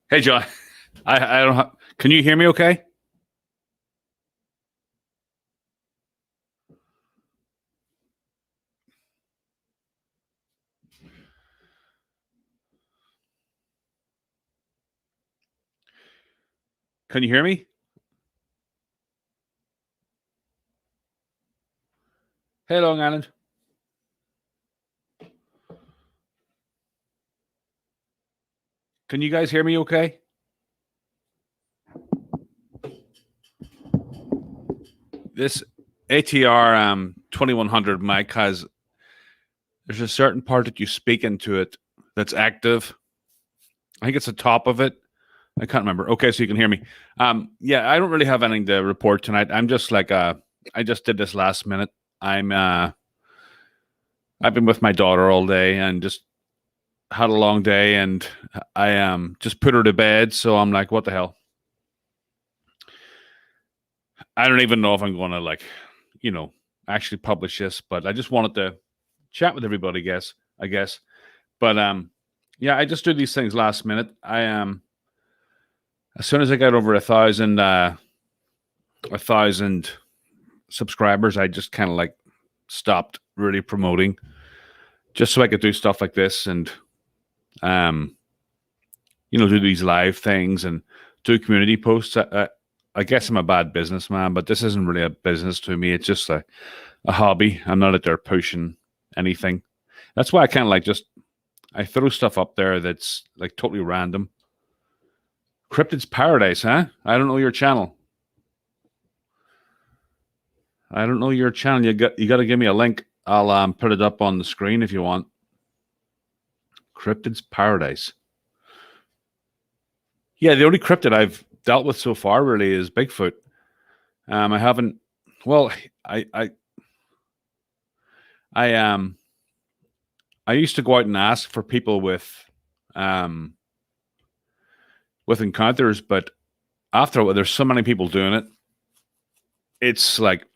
Hey, John. I don't have, can you hear me okay? Can you hear me? Hey, Long Island. Can you guys hear me okay? This ATR 2100 mic has, there's a certain part that you speak into it that's active. I think it's the top of it. I can't remember. Okay, so you can hear me. Yeah, I don't really have anything to report tonight. I'm just like, I just did this last minute. I've been with my daughter all day and just had a long day, and I just put her to bed. So I'm like, what the hell? I don't even know if I'm going to you know, actually publish this, but I just wanted to chat with everybody. I guess, but yeah, I just do these things last minute. As soon as I got over a thousand subscribers, I just kind of like stopped really promoting, just so I could do stuff like this and um, do these live things and do community posts. I guess I'm a bad businessman, but this isn't really a business to me. It's just a hobby. I'm not out there pushing anything. That's why I kind of like just I throw stuff up there that's like totally random. Cryptid's Paradise, huh? I don't know your channel. I don't know your channel. You got to give me a link. I'll put it up on the screen if you want. Cryptid's Paradise. Yeah, the only cryptid I've dealt with so far really is Bigfoot. I haven't. Well, I I used to go out and ask for people um with encounters, but after there's so many people doing it, it's like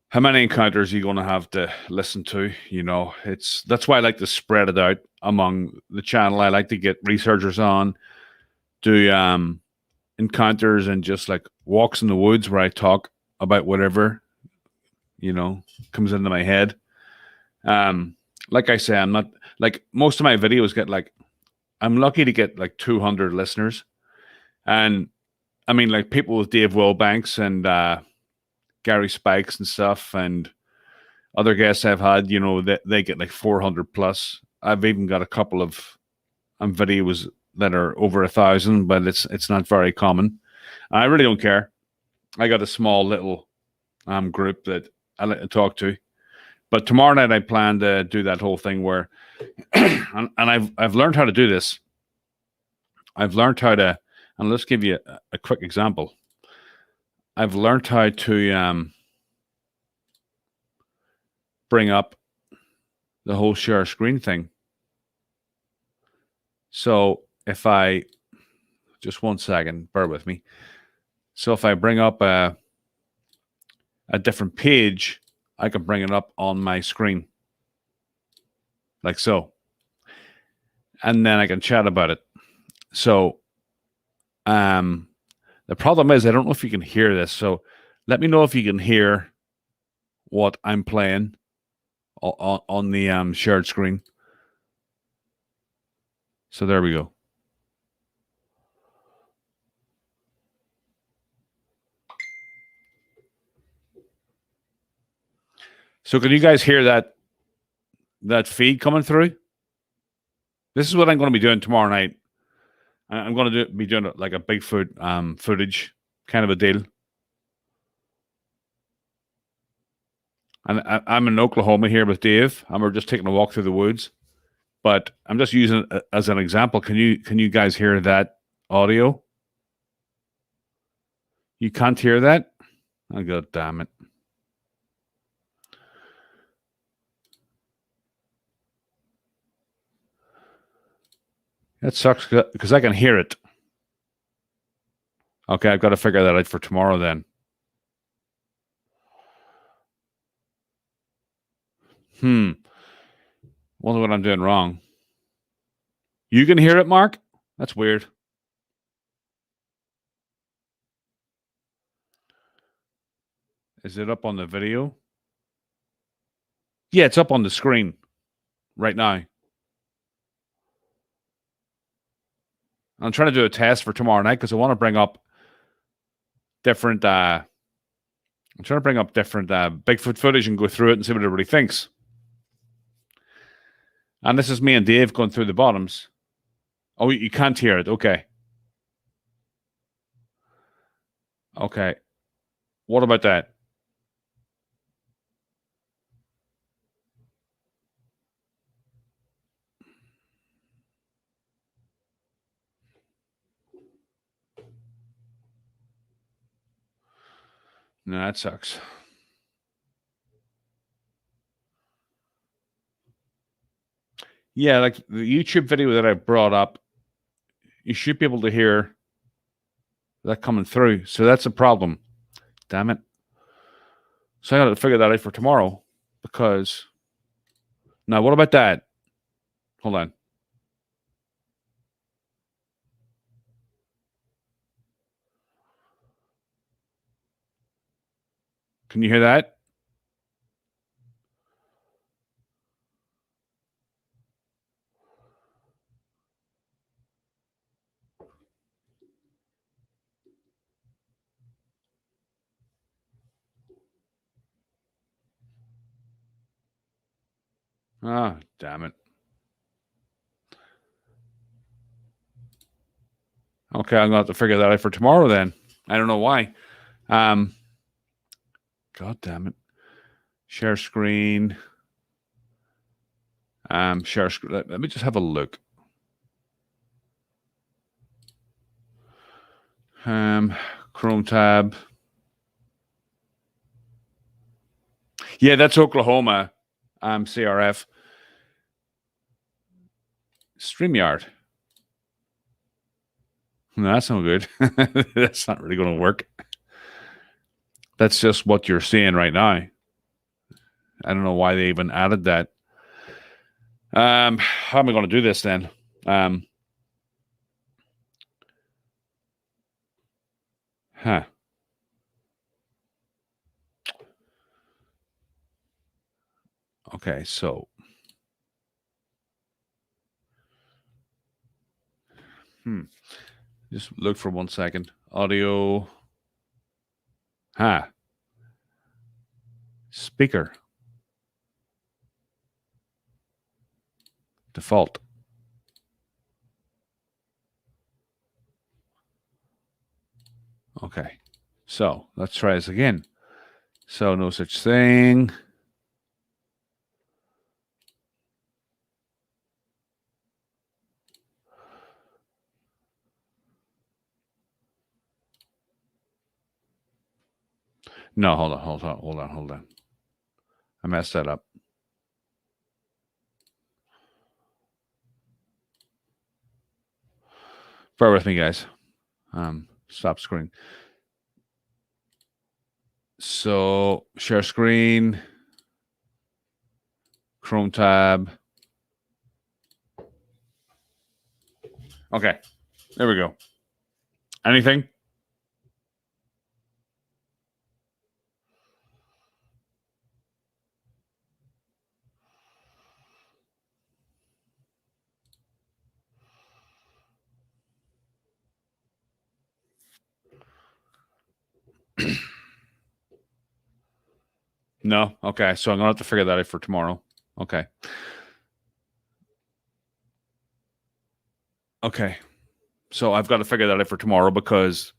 how many encounters are you going to have to listen to? That's why I like to spread it out among the channel. I like to get researchers on, do encounters and just like walks in the woods where I talk about whatever comes into my head. Like I say, I'm not like most of my videos get like I'm lucky to get like 200 listeners, and I mean like people with Dave Wilbanks and Gary Spikes and stuff, and other guests I've had, they get like 400 plus. I've even got a couple of videos that are over 1,000, but it's not very common. I really don't care. I got a small little group that I like to talk to. But tomorrow night I plan to do that whole thing where, and I've learned how to do this. I've learned how to, and let's give you a quick example. I've learned how to bring up the whole share screen thing. So if I, just 1 second, bear with me. So if I bring up a different page, I can bring it up on my screen like so. And then I can chat about it. So the problem is I don't know if you can hear this. So let me know if you can hear what I'm playing on the shared screen. So there we go. So can you guys hear that feed coming through? This is what I'm going to be doing tomorrow night. I'm going to be doing like a Bigfoot footage kind of a deal. And I'm in Oklahoma here with Dave, and we're just taking a walk through the woods. But I'm just using it as an example. Can you guys hear that audio? You can't hear that? Oh, God damn it. That sucks because I can hear it. Okay, I've got to figure that out for tomorrow then. Wonder what I'm doing wrong. You can hear it, Mark? That's weird. Is it up on the video? Yeah, it's up on the screen right now. I'm trying to do a test for tomorrow night because I want to bring up different. I'm trying to bring up different Bigfoot footage and go through it and see what everybody thinks. And this is me and Dave going through the bottoms. Oh, you can't hear it. Okay. Okay. What about that? No, that sucks. Yeah, like the YouTube video that I brought up, you should be able to hear that coming through. So that's a problem. Damn it. So I got to figure that out for tomorrow because. Now, what about that? Hold on. Can you hear that? Ah, damn it. Okay, I'm going to have to figure that out for tomorrow then. I don't know why. God damn it. Share screen. Share screen. Let me just have a look. Chrome tab. Yeah, that's Oklahoma. CRF. StreamYard. No, that's not good. That's not really going to work. That's just what you're seeing right now. I don't know why they even added that. How am I going to do this then? Huh. Okay, so. Just look for 1 second. Audio. Speaker. Default. Okay. So let's try this again. So no such thing. No, hold on. I messed that up. Bear with me, guys. Stop screen. So share screen, Chrome tab. Okay, there we go. Anything? No? Okay, so I'm going to have to figure that out for tomorrow. Okay. Okay. So I've got to figure that out for tomorrow because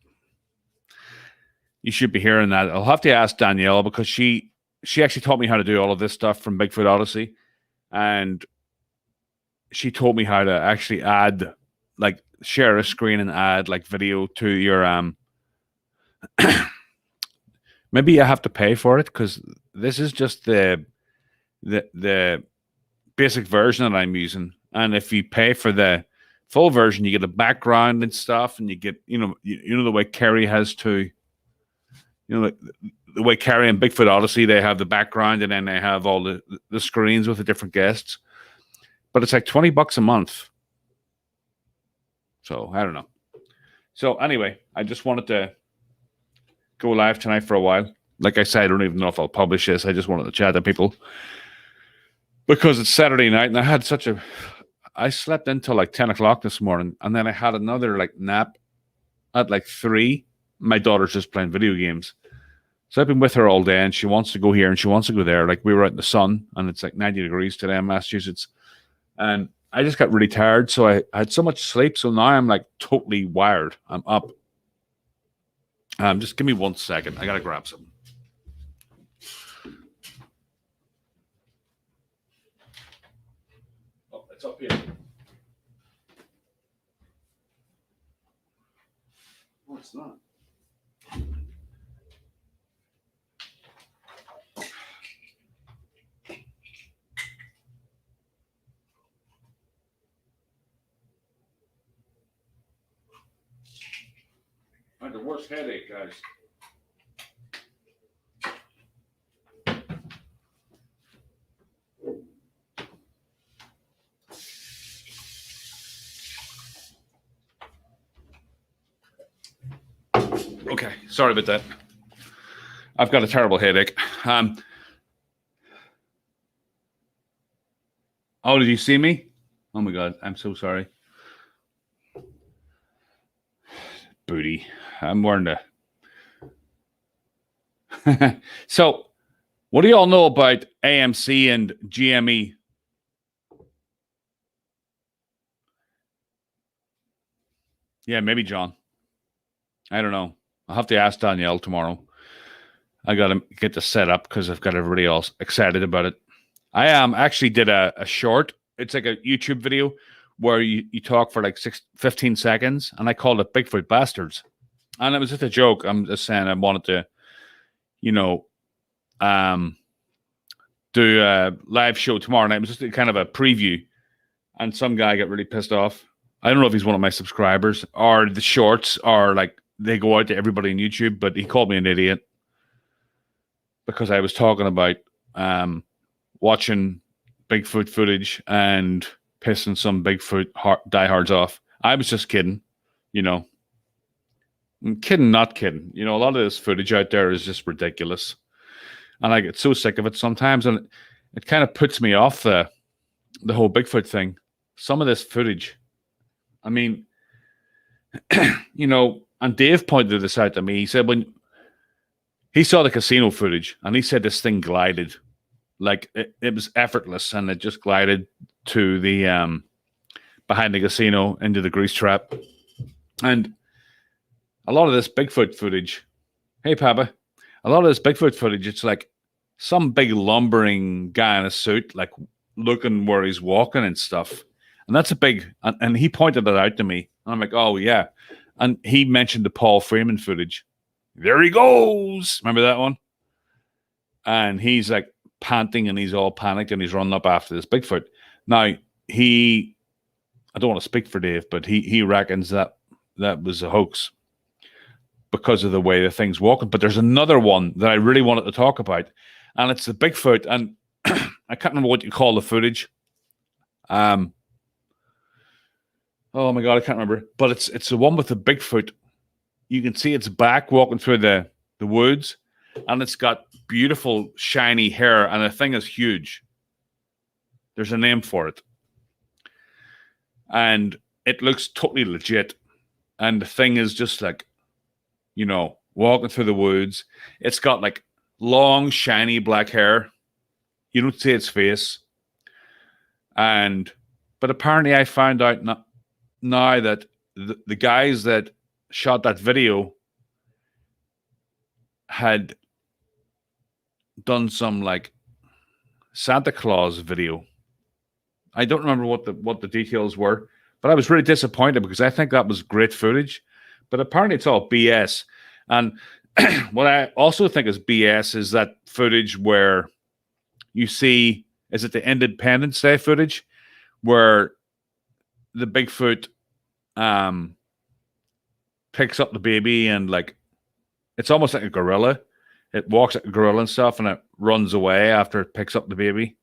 you should be hearing that. I'll have to ask Danielle because she actually taught me how to do all of this stuff from Bigfoot Odyssey. And she taught me how to actually add, like, share a screen and add, like, video to your maybe you have to pay for it because this is just the basic version that I'm using. And if you pay for the full version, you get a background and stuff, and you get you know the way Kerry has to, the way Kerry and Bigfoot Odyssey, they have the background and then they have all the screens with the different guests. But it's like $20 a month. So I don't know. So anyway, I just wanted to go live tonight for a while. Like I said, I don't even know if I'll publish this. I just wanted to chat to people because it's Saturday night and I slept until like 10 o'clock this morning, and then I had another like nap at like 3. My daughter's just playing video games. So I've been with her all day, and she wants to go here and she wants to go there. Like, we were out in the sun, and it's like 90 degrees today in Massachusetts. And I just got really tired, so I had so much sleep. So now I'm like totally wired. I'm up. Just give me 1 second. I got to grab something. Oh, it's up here. Oh, it's not. I had the worst headache, guys. Okay, sorry about that. I've got a terrible headache. Oh, did you see me? Oh my God, I'm so sorry. Booty. I'm wearing the. So, what do y'all know about AMC and GME? Yeah, maybe John. I don't know. I'll have to ask Danielle tomorrow. I got to get this set up because I've got everybody else excited about it. I actually did a short. It's like a YouTube video where you talk for like 15 seconds, and I called it Bigfoot Bastards. And it was just a joke. I'm just saying I wanted to, do a live show tomorrow night. It was just kind of a preview. And some guy got really pissed off. I don't know if he's one of my subscribers or the shorts are like they go out to everybody on YouTube, but he called me an idiot because I was talking about watching Bigfoot footage and pissing some Bigfoot diehards off. I was just kidding, I'm kidding, not kidding. A lot of this footage out there is just ridiculous. And I get so sick of it sometimes, and it kind of puts me off the whole Bigfoot thing. Some of this footage, I mean, and Dave pointed this out to me. He said when he saw the casino footage, and he said this thing glided. Like, it was effortless, and it just glided to the behind the casino into the grease trap. And a lot of this Bigfoot footage, hey, Papa, a lot of this Bigfoot footage, it's like some big lumbering guy in a suit, like looking where he's walking and stuff. And that's a big, and he pointed that out to me. And I'm like, oh, yeah. And he mentioned the Paul Freeman footage. There he goes. Remember that one? And he's like panting, and he's all panicked, and he's running up after this Bigfoot. Now, I don't want to speak for Dave, but he reckons that was a hoax because of the way the thing's walking. But there's another one that I really wanted to talk about, and it's the Bigfoot. And I can't remember what you call the footage. Oh my God, I can't remember. But it's the one with the Bigfoot. You can see its back walking through the woods, and it's got beautiful shiny hair, and the thing is huge. There's a name for it. And it looks totally legit. And the thing is just like, walking through the woods. It's got like long, shiny black hair. You don't see its face. But apparently I found out now that the guys that shot that video had done some like Santa Claus video. I don't remember what the details were, but I was really disappointed because I think that was great footage. But apparently it's all BS. And what I also think is BS is that footage where you see, is it the Independence Day footage where the Bigfoot picks up the baby and like it's almost like a gorilla. It walks like a gorilla and stuff, and it runs away after it picks up the baby.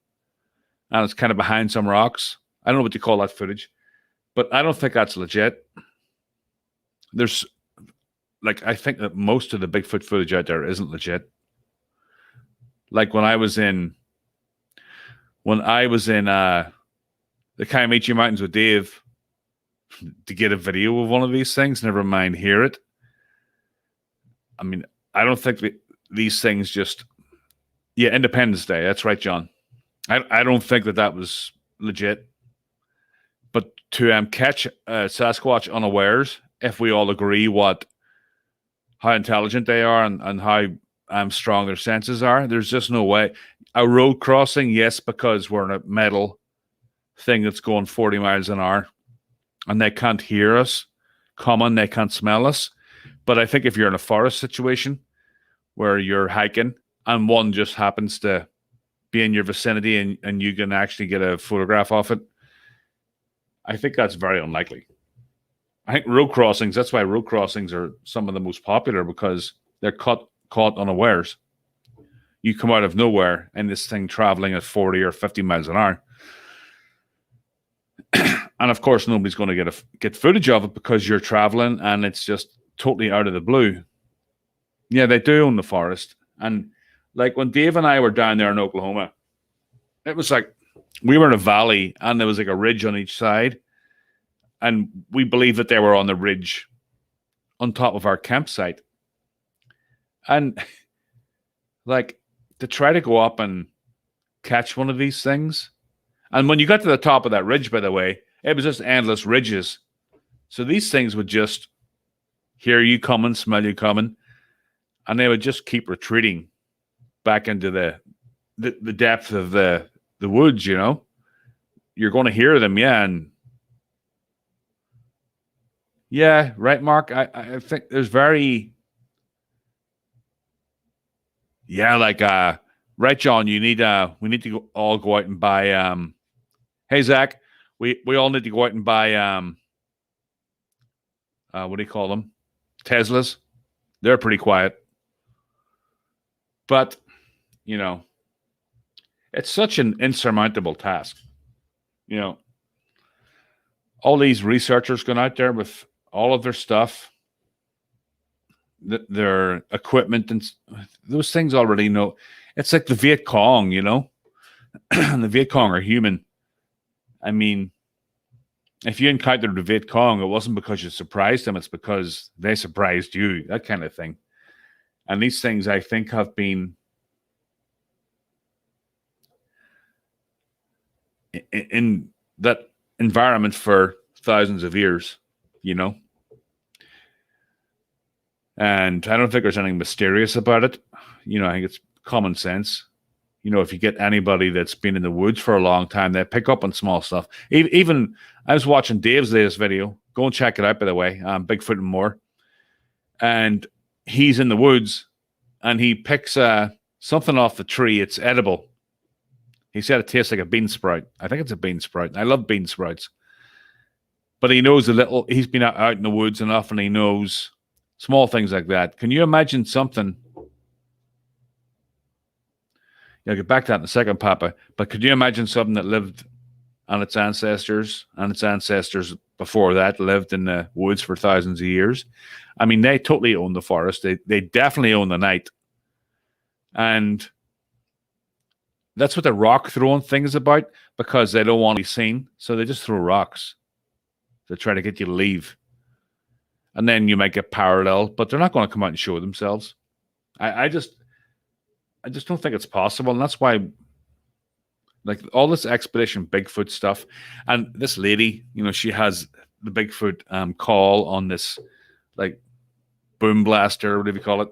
And it's kind of behind some rocks. I don't know what you call that footage, but I don't think that's legit. there's like I think that most of the Bigfoot footage out there isn't legit. Like when I was in the Kiamichi Mountains with Dave to get a video of one of these things, never mind hear it. I mean, I don't think that these things just Independence Day. That's right, John. I don't think that was legit. But to catch Sasquatch unawares, if we all agree how intelligent they are and how strong their senses are, there's just no way. A road crossing, yes, because we're in a metal thing that's going 40 miles an hour and they can't hear us coming, they can't smell us. But I think if you're in a forest situation where you're hiking and one just happens to be in your vicinity and you can actually get a photograph of it, I think that's very unlikely. I think road crossings, that's why road crossings are some of the most popular, because they're caught unawares. You come out of nowhere and this thing traveling at 40 or 50 miles an hour. And of course, nobody's going to get footage of it because you're traveling and it's just totally out of the blue. Yeah, they do own the forest. And like when Dave and I were down there in Oklahoma, it was like we were in a valley and there was like a ridge on each side. And we believe that they were on the ridge on top of our campsite. And like to try to go up and catch one of these things. And when you got to the top of that ridge, by the way, it was just endless ridges. So these things would just hear you coming, smell you coming, and they would just keep retreating back into the depth of the woods, you know. You're going to hear them, yeah, and yeah, right, Mark. I think there's very right, John, we need to all go out and buy hey Zach, we all need to go out and buy what do you call them? Teslas. They're pretty quiet. But, you know, it's such an insurmountable task. You know, all these researchers going out there with all of their stuff, their equipment, and those things already know. It's like the Viet Cong, you know, and the Viet Cong are human. I mean, if you encountered the Viet Cong, it wasn't because you surprised them, it's because they surprised you, that kind of thing. And these things, I think, have been in that environment for thousands of years, you know. And I don't think there's anything mysterious about it. You know, I think it's common sense. You know, if you get anybody that's been in the woods for a long time, they pick up on small stuff. Even I was watching Dave's latest video. Go and check it out, by the way. Bigfoot and More. And he's in the woods and he picks something off the tree. It's edible. He said it tastes like a bean sprout. I think it's a bean sprout. I love bean sprouts. But he knows he's been out in the woods enough and he knows small things like that. Can you imagine something? I'll get back to that in a second, Papa. But could you imagine something that lived on its ancestors and its ancestors before that lived in the woods for thousands of years? I mean, they totally own the forest. They definitely own the night. And that's what the rock throwing thing is about, because they don't want to be seen. So they just throw rocks to try to get you to leave. And then you might get parallel, but they're not going to come out and show themselves. I just don't think it's possible. And that's why, like, all this expedition Bigfoot stuff, and this lady, you know, she has the Bigfoot call on this, like, boom blaster, whatever you call it.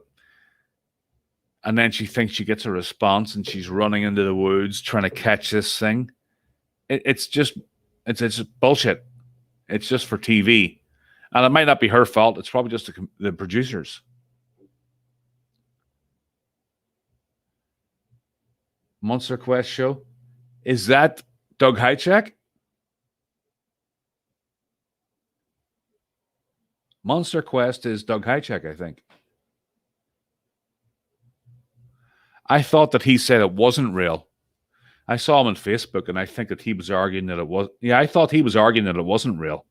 And then she thinks she gets a response and she's running into the woods trying to catch this thing. It's just bullshit. It's just for TV. And it might not be her fault. It's probably just the producers. Monster Quest show. Is that Doug Hychak? Monster Quest is Doug Hychak, I think. I thought that he said it wasn't real. I saw him on Facebook, and I think that he was arguing that it was. Yeah, I thought he was arguing that it wasn't real.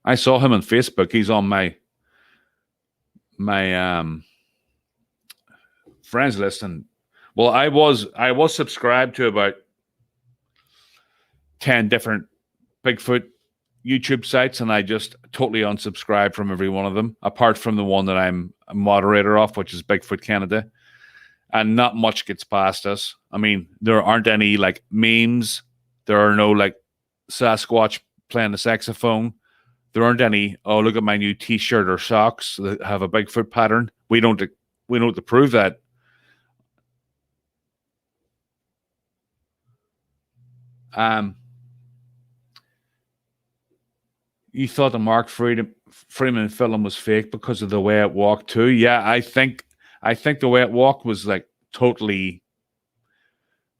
I saw him on Facebook. He's on my friends list, and well, I was subscribed to about 10 different Bigfoot YouTube sites, and I just totally unsubscribed from every one of them, apart from the one that I'm a moderator of, which is Bigfoot Canada. And not much gets past us. I mean, there aren't any like memes. There are no like Sasquatch playing the saxophone. There aren't any, oh, look at my new T-shirt or socks that have a Bigfoot pattern. We don't to prove that. You thought the Mark Freeman film was fake because of the way it walked too. Yeah, I think the way it walked was like totally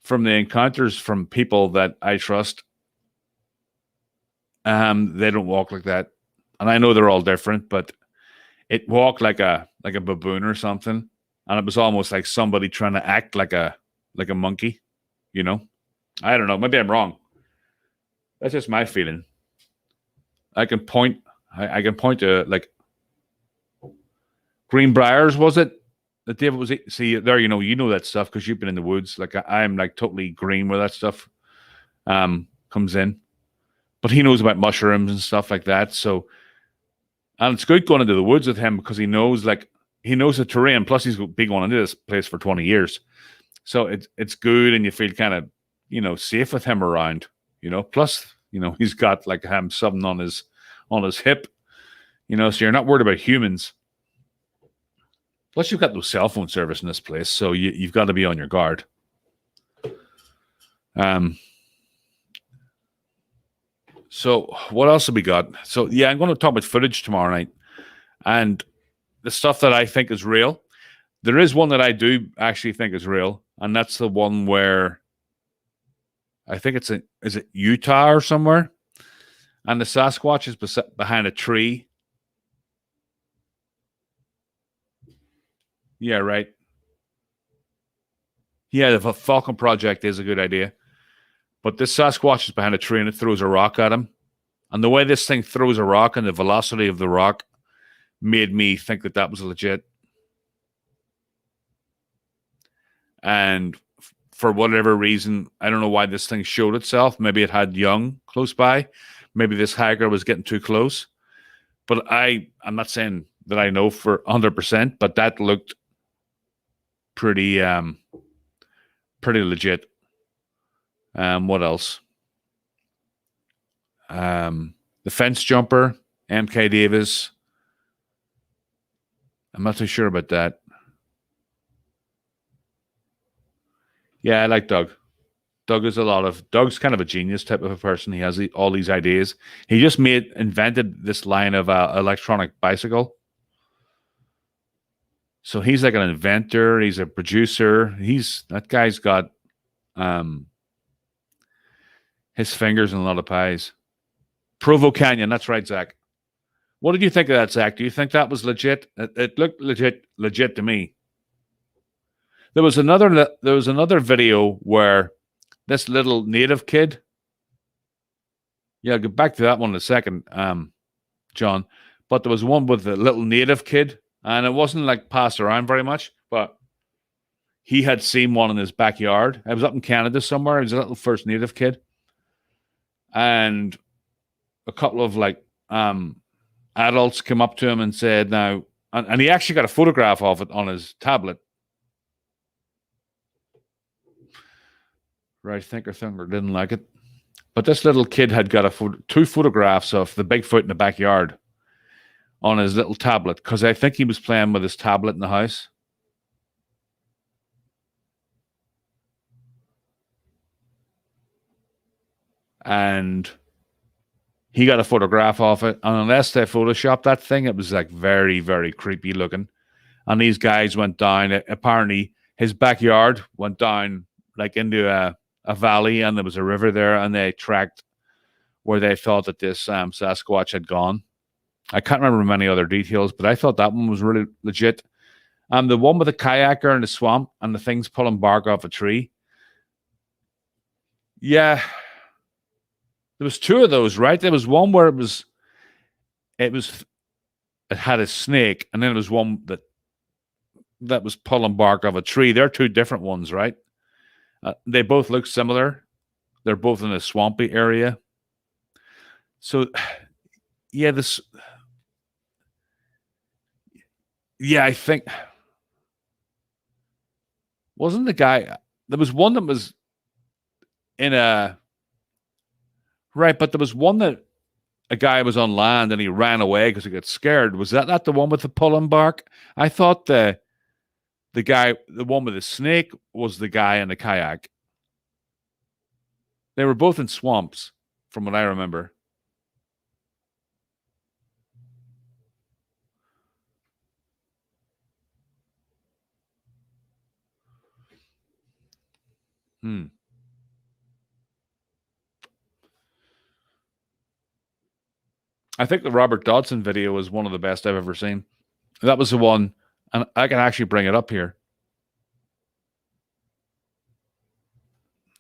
from the encounters from people that I trust. They don't walk like that, and I know they're all different, but it walked like a baboon or something, and it was almost like somebody trying to act like a monkey. You know, I don't know. Maybe I'm wrong. That's just my feeling. I can point to like Greenbriers, was it? That David was. See there, you know that stuff because you've been in the woods. Like I'm like totally green where that stuff comes in, but he knows about mushrooms and stuff like that. So, and it's good going into the woods with him because he knows the terrain. Plus, he's been going into this place for 20 years, so it's good, and you feel kind of safe with him around. Plus he's got like something on his hip, so you're not worried about humans. Plus, you've got no cell phone service in this place, so you've got to be on your guard. So what else have we got? So yeah, I'm going to talk about footage tomorrow night, and the stuff that I think is real. There is one that I do actually think is real, and that's the one where I think is it Utah or somewhere, and the Sasquatch is behind a tree. Yeah, right. Yeah, the Falcon Project is a good idea. But this Sasquatch is behind a tree and it throws a rock at him. And the way this thing throws a rock and the velocity of the rock made me think that was legit. And for whatever reason, I don't know why this thing showed itself. Maybe it had young close by. Maybe this hiker was getting too close. But I'm not saying that I know for 100%, but that looked pretty legit. What else? The fence jumper, MK Davis. I'm not too sure about that. Yeah, I like Doug. Doug's kind of a genius type of a person. He has all these ideas. He just invented this line of electronic bicycle. So he's like an inventor. He's a producer. That guy's got his fingers in a lot of pies. Provo Canyon. That's right, Zach. What did you think of that, Zach? Do you think that was legit? It looked legit to me. There was another video where this little native kid. Yeah, I'll get back to that one in a second, John. But there was one with the little native kid. And it wasn't like passed around very much, but he had seen one in his backyard. I was up in Canada somewhere. He was a little First Native kid. And a couple of like adults came up to him and said, now, and he actually got a photograph of it on his tablet. Right, thinker didn't like it. But this little kid had got two photographs of the Bigfoot in the backyard on his little tablet, because I think he was playing with his tablet in the house. And he got a photograph of it. And unless they photoshopped that thing, it was like very, very creepy looking. And these guys went down. Apparently, his backyard went down like into a valley, and there was a river there, and they tracked where they thought that this Sasquatch had gone. I can't remember many other details, but I thought that one was really legit. The one with the kayaker in the swamp and the things pulling bark off a tree. Yeah. There was two of those, right? There was one where it was it had a snake, and then it was one that was pulling bark off a tree. They're two different ones, right? They both look similar. They're both in a swampy area. So, yeah, I think wasn't the guy. There was one that was in a right, but there was one that a guy was on land and he ran away because he got scared. Was that not the one with the pulling bark? I thought the one with the snake, was the guy in the kayak. They were both in swamps, from what I remember. I think the Robert Dodson video was one of the best I've ever seen. That was the one, and I can actually bring it up here.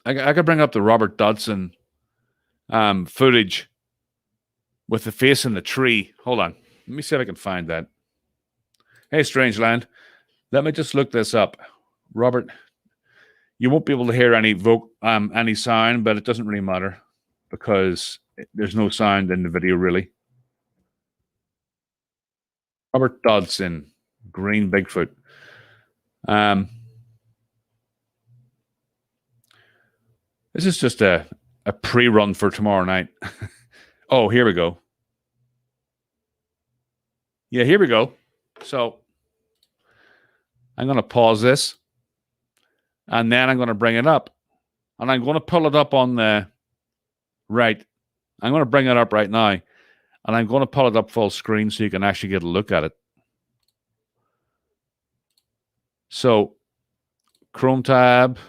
I could bring up the Robert Dodson footage with the face in the tree. Hold on. Let me see if I can find that. Hey, Strangeland. Let me just look this up. Robert, you won't be able to hear any sound, but it doesn't really matter because there's no sound in the video, really. Robert Dodson, Green Bigfoot. This is just a pre-run for tomorrow night. Oh, here we go. Yeah, here we go. So I'm going to pause this, and then I'm going to bring it up, and I'm going to pull it up on the right. I'm going to bring it up right now, and I'm going to pull it up full screen so you can actually get a look at it. So, Chrome tab.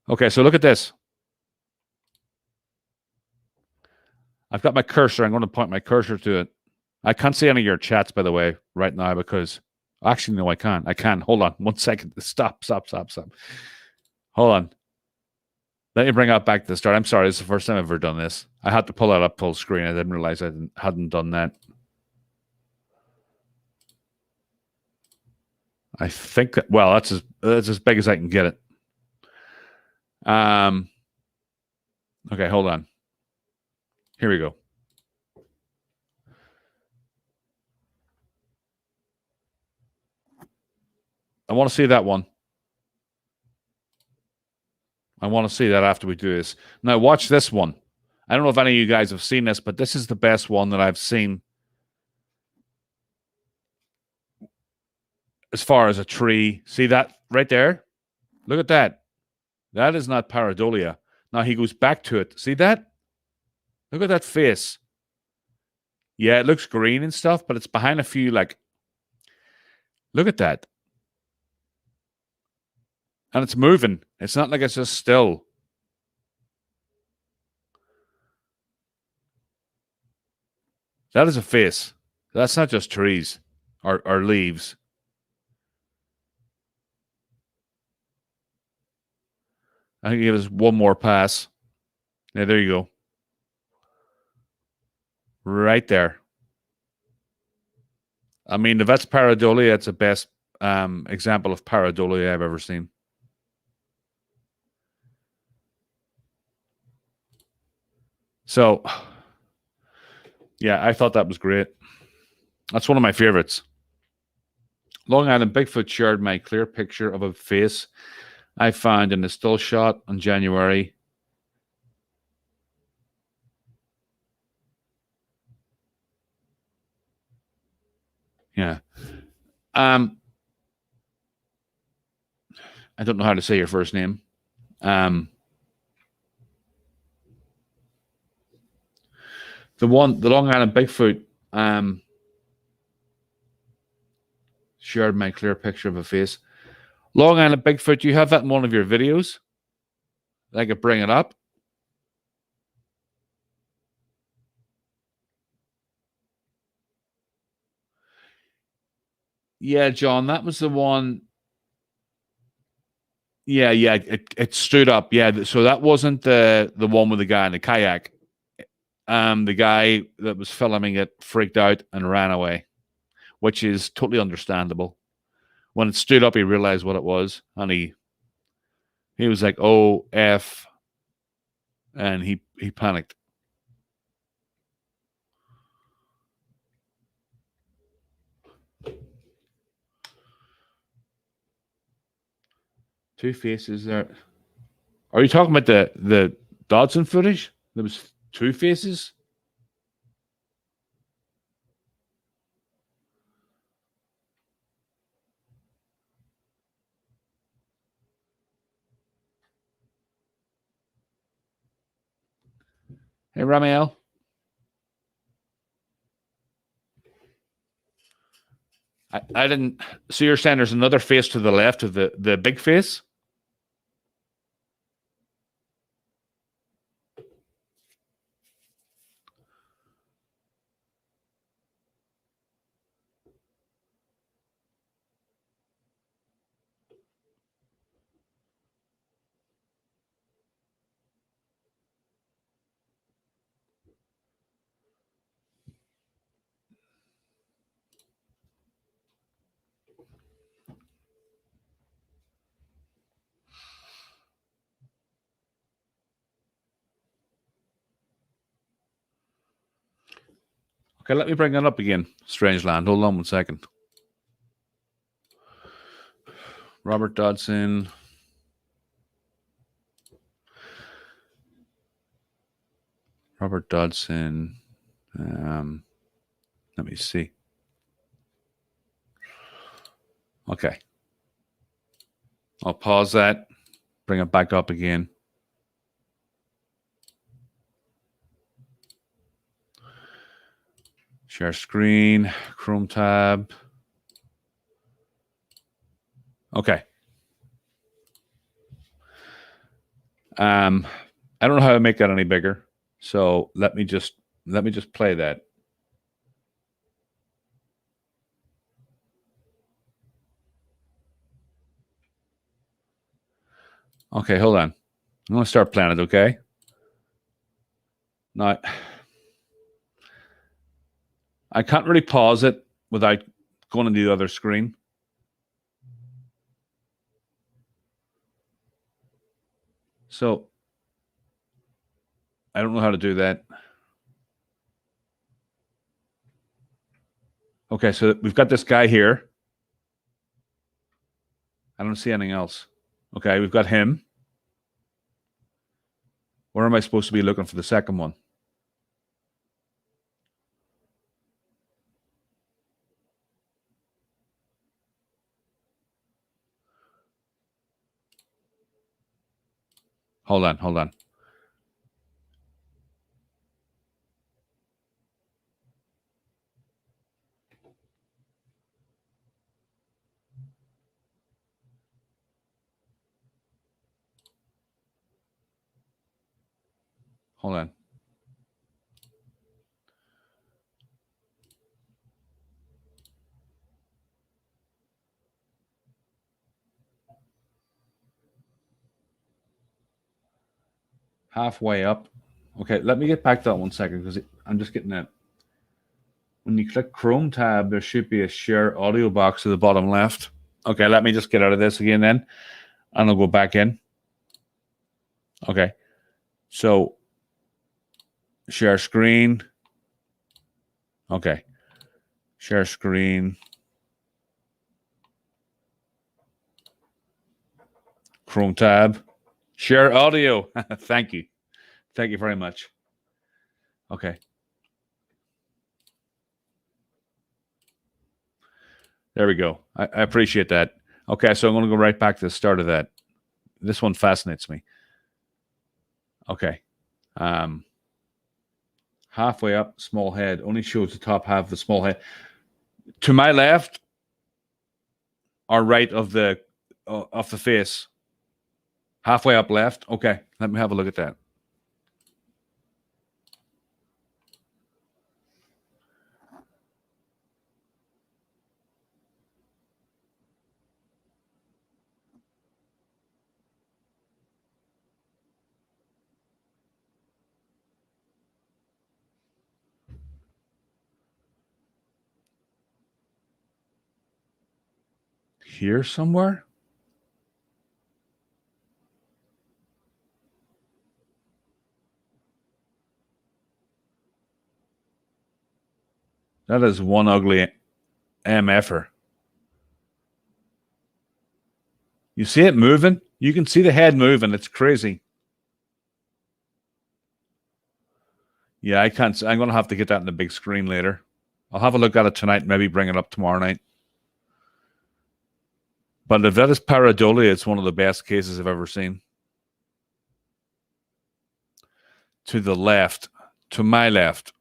Okay, so look at this. I've got my cursor. I'm going to point my cursor to it. I can't see any of your chats, by the way, right now because... Actually, no, I can't. I can. Hold on. 1 second. Stop. Hold on. Let me bring it back to the start. I'm sorry. This is the first time I've ever done this. I had to pull that up full screen. I didn't realize I hadn't done that. I think... Well, that's as big as I can get it. Okay, hold on. Here we go. I want to see that one. I want to see that after we do this. Now, watch this one. I don't know if any of you guys have seen this, but this is the best one that I've seen as far as a tree. See that right there? Look at that. That is not pareidolia. Now he goes back to it. See that? Look at that face. Yeah, it looks green and stuff, but it's behind a few, like... Look at that. And it's moving. It's not like it's just still. That is a face. That's not just trees or leaves. I think give us one more pass. Yeah, there you go. Right there. I mean, if that's pareidolia, it's the best example of pareidolia I've ever seen. So, yeah, I thought that was great. That's one of my favorites. Long Island Bigfoot shared my clear picture of a face I found in a still shot in January. Yeah. I don't know how to say your first name. The Long Island Bigfoot shared my clear picture of a face. Long Island Bigfoot, do you have that in one of your videos? I could bring it up. Yeah, John, that was the one. Yeah, it stood up. Yeah, so that wasn't the one with the guy in the kayak. the guy that was filming it freaked out and ran away, which is totally understandable. When it stood up, he realized what it was, and he was like, "Oh f," and he panicked. Two faces there. Are you talking about the Dodson footage? There was two faces. Hey, Ramiel. I didn't. So you're saying there's another face to the left of the big face? Okay, let me bring that up again. Strange Land. Hold on 1 second. Robert Dodson. Robert Dodson. Let me see. Okay. I'll pause that. Bring it back up again. Share screen. Chrome tab. Okay. I don't know how to make that any bigger. So let me just play that. Okay, hold on. I'm going to start playing it, okay? Now, I can't really pause it without going to the other screen. So I don't know how to do that. Okay, so we've got this guy here. I don't see anything else. Okay, we've got him. Where am I supposed to be looking for the second one? Hold on. Hold on. Halfway up. Okay, let me get back to that 1 second because I'm just getting that. When you click Chrome tab, there should be a share audio box to the bottom left. Okay, let me just get out of this again then, and I'll go back in. Okay, so share screen. Okay, share screen. Chrome tab. Share audio. Thank you. Thank you very much. Okay. There we go. I appreciate that. Okay, so I'm going to go right back to the start of that. This one fascinates me. Okay. Halfway up, small head. Only shows the top half of the small head. To my left or right of the face. Halfway up left. Okay, let me have a look at that. here somewhere? That is one ugly MFer. You see it moving? You can see the head moving. It's crazy. Yeah, I can't. I'm going to have to get that in the big screen later. I'll have a look at it tonight and maybe bring it up tomorrow night. But if that is pareidolia, it's one of the best cases I've ever seen. To the left. To my left.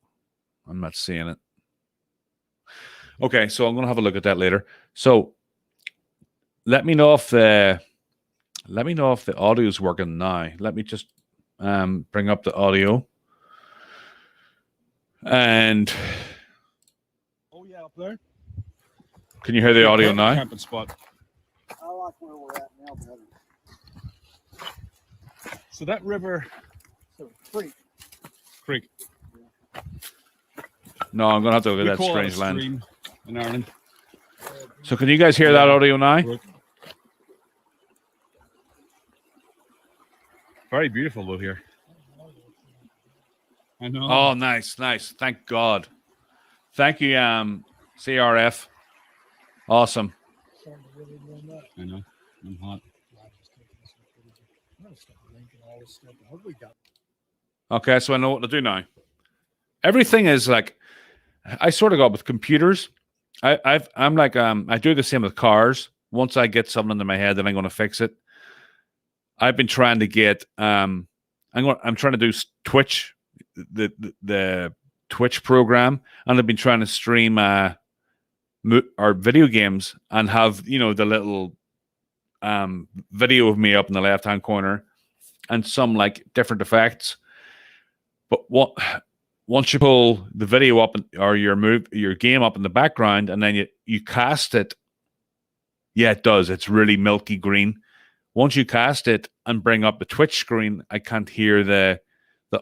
I'm not seeing it. Okay, so I'm going to have a look at that later. So let me know if the audio is working now. Let me just bring up the audio. And oh yeah, up there. Can you hear the audio now? Camping spot. I like where we're at now better. So that river, creek. No, I'm gonna have to look We at that call strange it a land. stream in Ireland. So can you guys hear that audio now? Very beautiful though here. I know. Oh, nice. Thank God. Thank you, CRF. Awesome. I know. I'm hot. Okay, so I know what to do now. Everything is like, I sort of got with computers. I'm like, I do the same with cars. Once I get something in my head, then I'm going to fix it. I've been trying to get, I'm trying to do Twitch, the Twitch program, and I've been trying to stream our video games and have, the little video of me up in the left hand corner and some like different effects. But once you pull the video up or your game up in the background and then you cast it, yeah, it does. It's really milky green. Once you cast it and bring up the Twitch screen, I can't hear the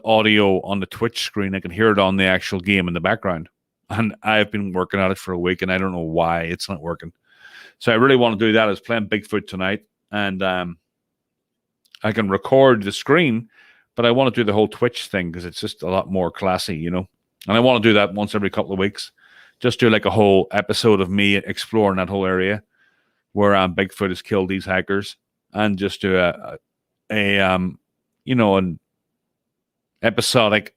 audio on the Twitch screen. I can hear it on the actual game in the background. And I've been working at it for a week, and I don't know why it's not working. So I really want to do that. I was playing Bigfoot tonight, and I can record the screen, but I want to do the whole Twitch thing because it's just a lot more classy, And I want to do that once every couple of weeks. Just do like a whole episode of me exploring that whole area where Bigfoot has killed these hikers, and just do an episodic,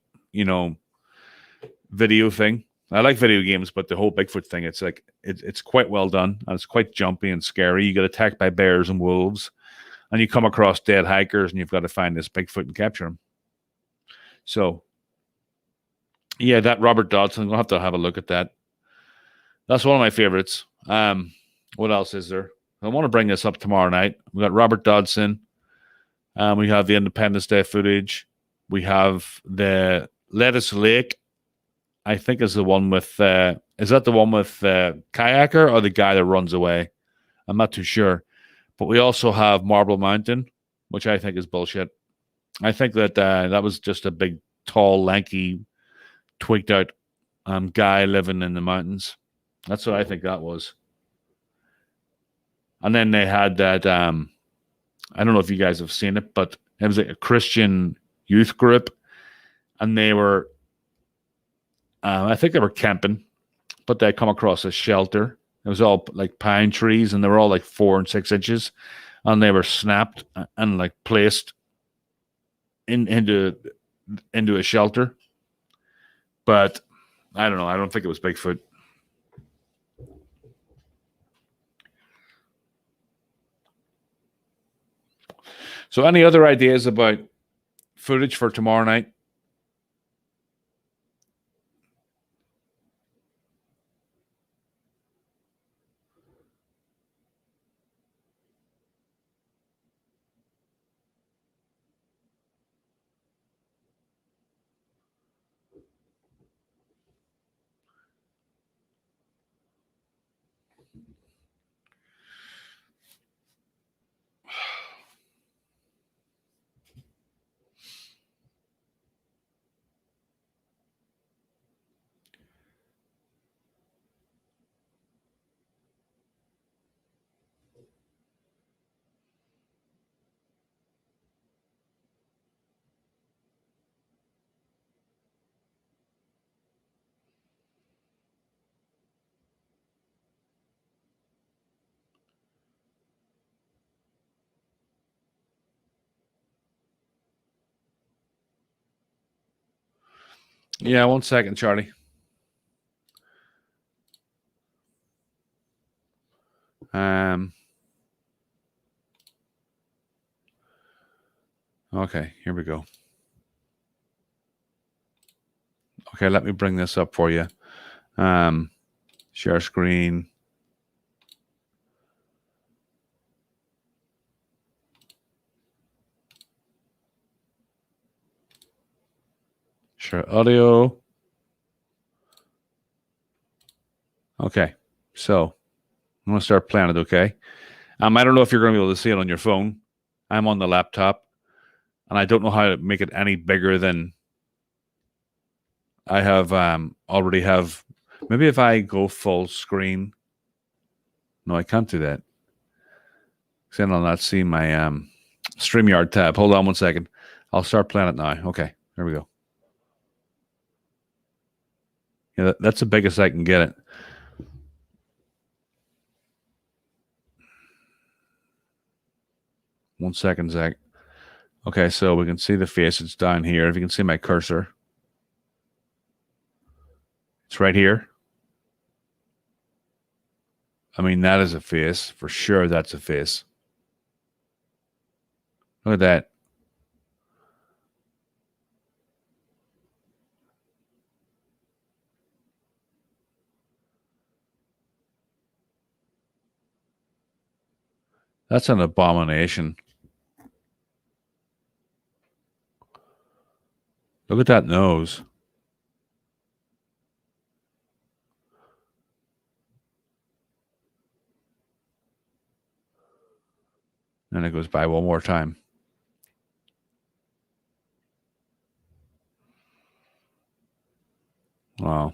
video thing. I like video games, but the whole Bigfoot thing, it's like it's quite well done, and it's quite jumpy and scary. You get attacked by bears and wolves, and you come across dead hikers, and you've got to find this Bigfoot and capture him. So, yeah, that Robert Dodson, we'll have to have a look at that. That's one of my favorites. What else is there? I want to bring this up tomorrow night. We got Robert Dodson. We have the Independence Day footage. We have the Lettuce Lake. I think is the one with. Is that the one with kayaker or the guy that runs away? I'm not too sure. But we also have Marble Mountain, which I think is bullshit. I think that that was just a big, tall, lanky, tweaked out guy living in the mountains. That's what I think that was. And then they had that, I don't know if you guys have seen it, but it was like a Christian youth group. And they were, I think they were camping, but they come across a shelter. It was all like pine trees, and they were all like 4 and 6 inches. And they were snapped and like placed into a shelter. But I don't know. I don't think it was Bigfoot. So any other ideas about footage for tomorrow night? Yeah, 1 second, Charlie. Okay, here we go. Okay, let me bring this up for you. Share screen. Share audio. Okay, so I'm going to start playing it, okay? I don't know if you're going to be able to see it on your phone. I'm on the laptop, and I don't know how to make it any bigger than I have already have. Maybe if I go full screen. No, I can't do that. Then I'll not see my StreamYard tab. Hold on 1 second. I'll start playing it now. Okay, there we go. Yeah, that's the biggest I can get it. One second, Zach. Okay, so we can see the face. It's down here. If you can see my cursor, it's right here. I mean, that is a face. For sure, that's a face. Look at that. That's an abomination. Look at that nose. And it goes by one more time. Wow.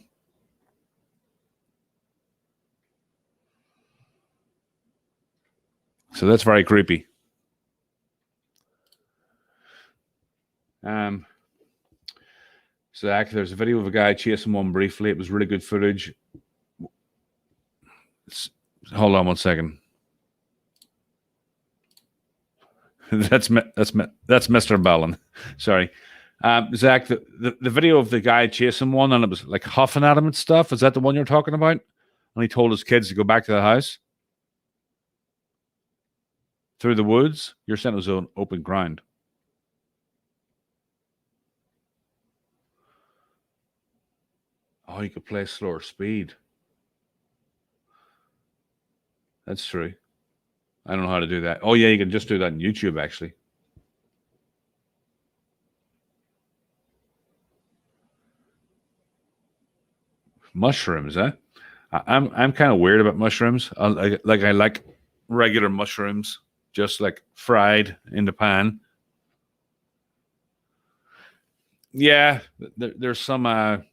So that's very creepy. Zach, there's a video of a guy chasing one briefly. It was really good footage. Hold on 1 second. That's Mr. Ballin. Sorry. Zach, the video of the guy chasing one and it was like huffing at him and stuff. Is that the one you're talking about? And he told his kids to go back to the house through the woods. You're saying it was on open ground. Oh, you could play slower speed. That's true. I don't know how to do that. Oh, yeah, you can just do that on YouTube, actually. Mushrooms, eh? I'm kind of weird about mushrooms. I like regular mushrooms, just like fried in the pan. Yeah, there's some.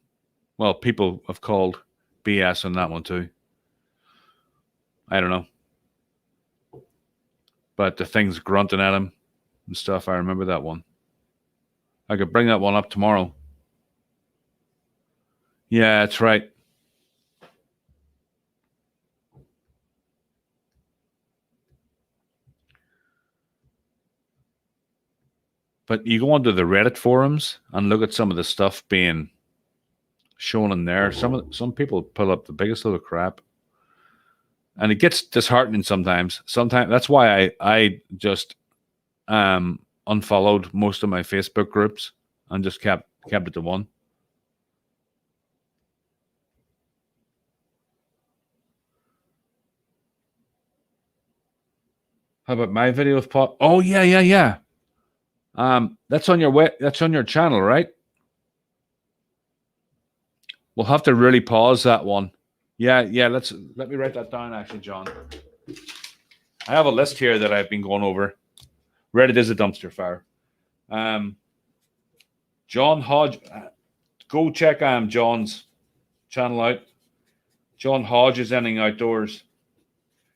Well, people have called BS on that one too. I don't know, but the thing's grunting at him and stuff. I remember that one. I could bring that one up tomorrow. Yeah, that's right. But you go onto the Reddit forums and look at some of the stuff being shown in there. Some people pull up the biggest little crap, and it gets disheartening sometimes. Sometimes that's why I just unfollowed most of my Facebook groups and just kept it to one. How about my video of Paul? Oh yeah. That's on your channel, right? We'll have to really pause that one. Yeah. Let me write that down, actually, John. I have a list here that I've been going over. Reddit is a dumpster fire. John Hodge, go check John's channel out. John Hodges Ending Outdoors.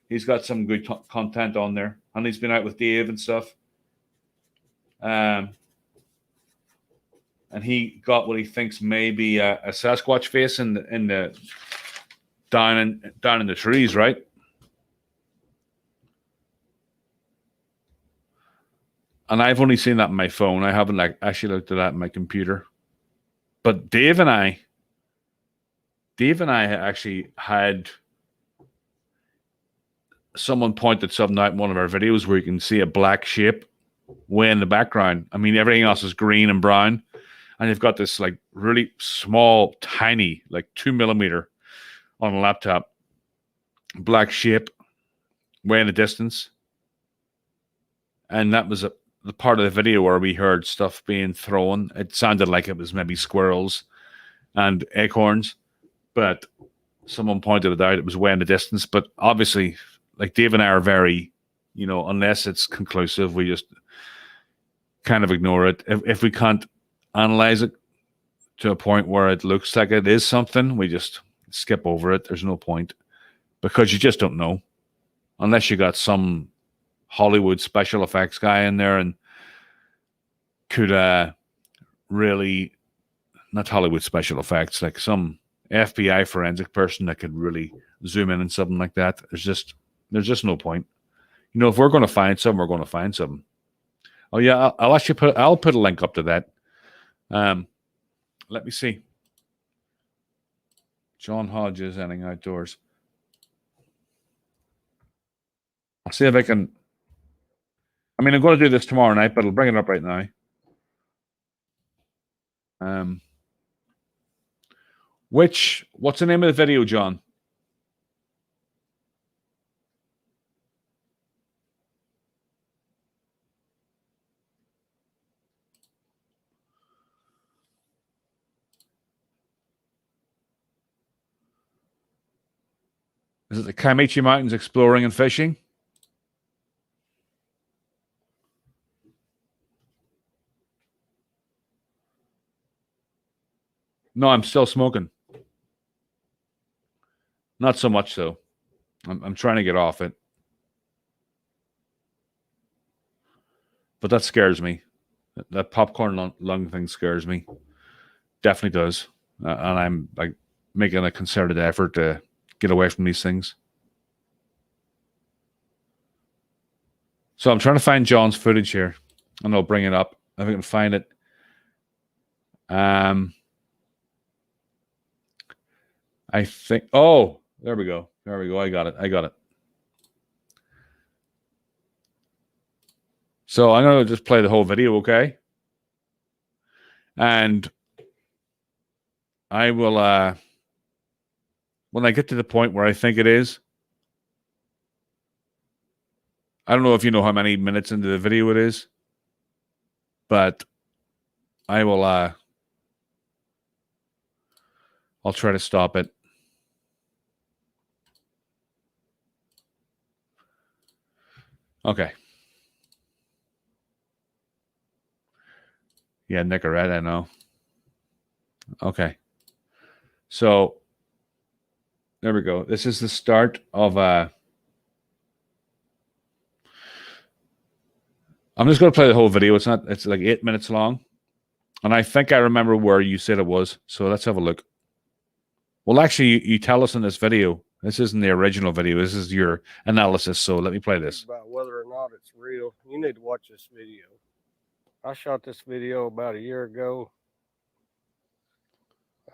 He's got some good content on there, and he's been out with Dave and stuff. And he got what he thinks may be a Sasquatch face in the down in the trees, right? And I've only seen that on my phone. I haven't actually looked at that on my computer. But Dave and I actually had someone pointed something out in one of our videos where you can see a black shape way in the background. I mean, everything else is green and brown, and you've got this like really small, tiny, like 2 millimeter on a laptop, black shape way in the distance. And that was the part of the video where we heard stuff being thrown. It sounded like it was maybe squirrels and acorns, but someone pointed it out. It was way in the distance. But obviously, like Dave and I are very, unless it's conclusive, we just kind of ignore it. If we can't analyze it to a point where it looks like it is something, we just skip over it. There's no point because you just don't know unless you got some Hollywood special effects guy in there and could really, not Hollywood special effects, like some FBI forensic person that could really zoom in and something like that. There's just no point. If we're going to find something, we're going to find something. Oh yeah, I'll put a link up to that. Let me see. John Hodges ending outdoors. I'll see if I can. I mean, I'm going to do this tomorrow night, but I'll bring it up right now. What's the name of the video, John? Is it the Kaimichi Mountains Exploring and Fishing? No, I'm still smoking. Not so much so. I'm trying to get off it. But that scares me. That popcorn lung thing scares me. Definitely does. And I'm like making a concerted effort to get away from these things. So I'm trying to find John's footage here, and I'll bring it up if I can find it. I think. Oh, there we go. There we go. I got it. So I'm going to just play the whole video, okay? And I will, when I get to the point where I think it is, I don't know if you know how many minutes into the video it is, but I will, I'll try to stop it. Okay. Yeah, Nicorette, I know. Okay. So there we go. This is the start of I'm just going to play the whole video. It's like 8 minutes long. And I think I remember where you said it was. So let's have a look. Well, actually, you tell us in this video. This isn't the original video. This is your analysis. So let me play this. About whether or not it's real. You need to watch this video. I shot this video about a year ago.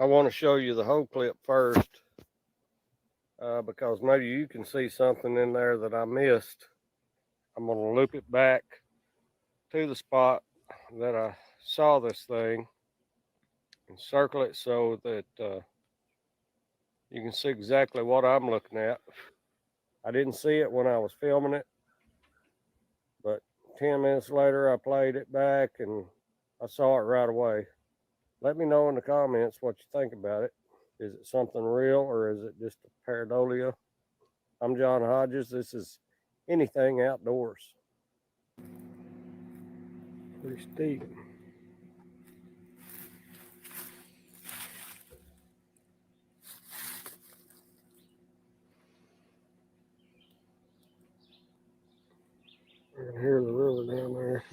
I want to show you the whole clip first because maybe you can see something in there that I missed. I'm going to loop it back to the spot that I saw this thing and circle it so that you can see exactly what I'm looking at. I didn't see it when I was filming it, but 10 minutes later I played it back and I saw it right away. Let me know in the comments what you think about it. Is it something real or is it just a pareidolia? I'm John Hodges. This is Anything Outdoors. Pretty steep. I can hear the river down there.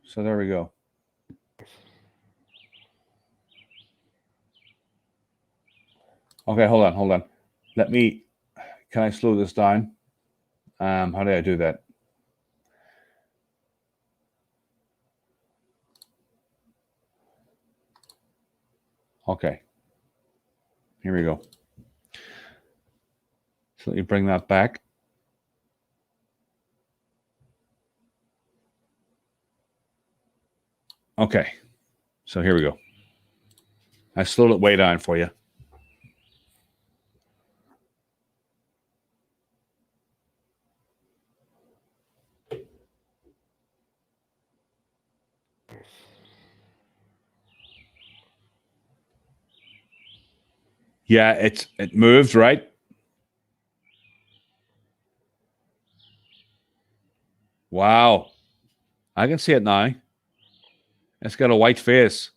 So there we go. Okay, hold on. Can I slow this down? How do I do that? Okay. Here we go. So let me bring that back. Okay. So here we go. I slowed it way down for you. Yeah, it moved, right? Wow. I can see it now. It's got a white face.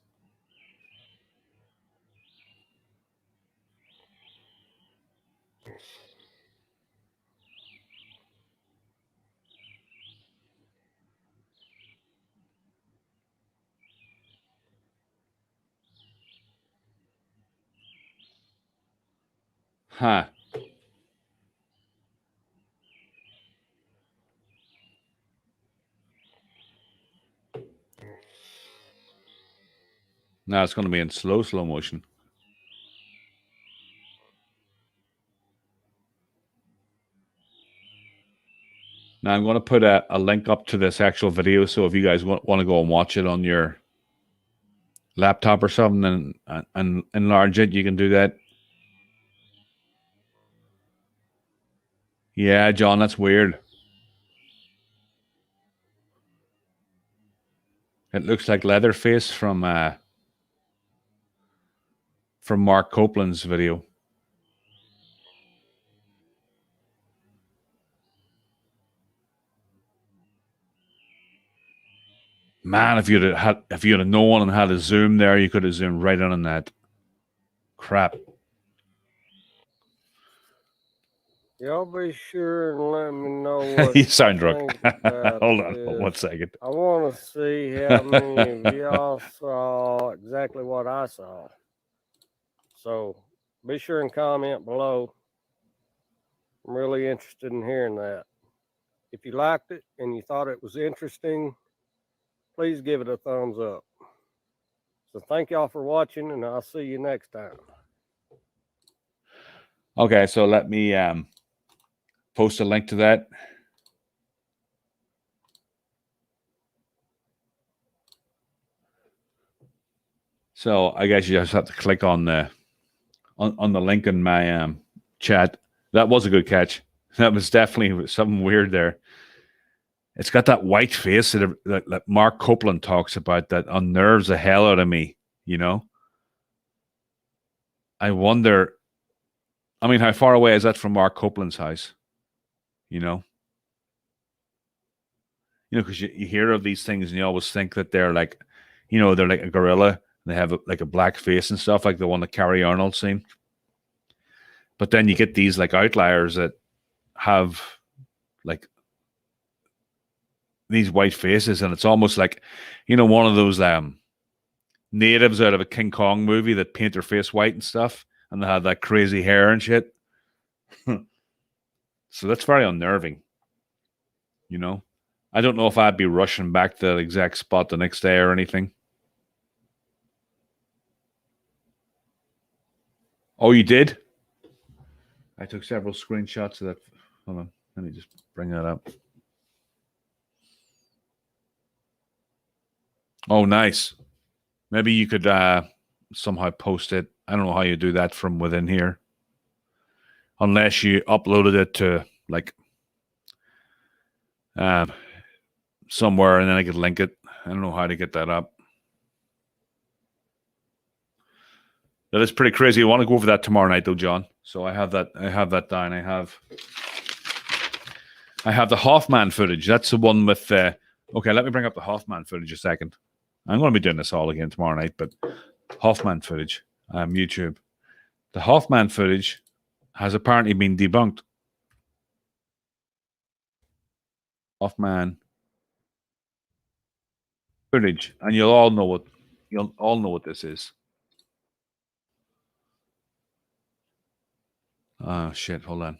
Huh. Now it's going to be in slow motion. Now I'm going to put a link up to this actual video, so if you guys want to go and watch it on your laptop or something and enlarge it, you can do that. Yeah, John, that's weird. It looks like Leatherface from Mark Copeland's video. Man, if you'd have known and had a zoom there, you could have zoomed right in on that. Crap. Y'all be sure and let me know what You sound drunk. think about Hold on this. 1 second. I want to see how many of y'all saw exactly what I saw. So be sure and comment below. I'm really interested in hearing that. If you liked it and you thought it was interesting, please give it a thumbs up. So thank y'all for watching, and I'll see you next time. Okay, so let me post a link to that. So I guess you just have to click on the link in my chat. That was a good catch. That was definitely something weird there. It's got that white face that Mark Copeland talks about that unnerves the hell out of me, you know? I wonder, I mean, how far away is that from Mark Copeland's house? You know? Because you hear of these things and you always think that they're like, they're like a gorilla. They have like a black face and stuff, like the one that Carrie Arnold seen. But then you get these like outliers that have like these white faces, and it's almost like, one of those natives out of a King Kong movie that paint their face white and stuff, and they have that crazy hair and shit. So that's very unnerving. I don't know if I'd be rushing back to that exact spot the next day or anything. Oh, you did? I took several screenshots of that. Hold on. Let me just bring that up. Oh, nice. Maybe you could somehow post it. I don't know how you do that from within here. Unless you uploaded it to like somewhere and then I could link it. I don't know how to get that up. That is pretty crazy. I want to go over that tomorrow night though, John. So I have that down. I have the Hoffman footage. That's the one with okay, let me bring up the Hoffman footage a second. I'm going to be doing this all again tomorrow night, but Hoffman footage, YouTube. The Hoffman footage has apparently been debunked. Hoffman footage, and you'll all know what this is. Oh shit! Hold on.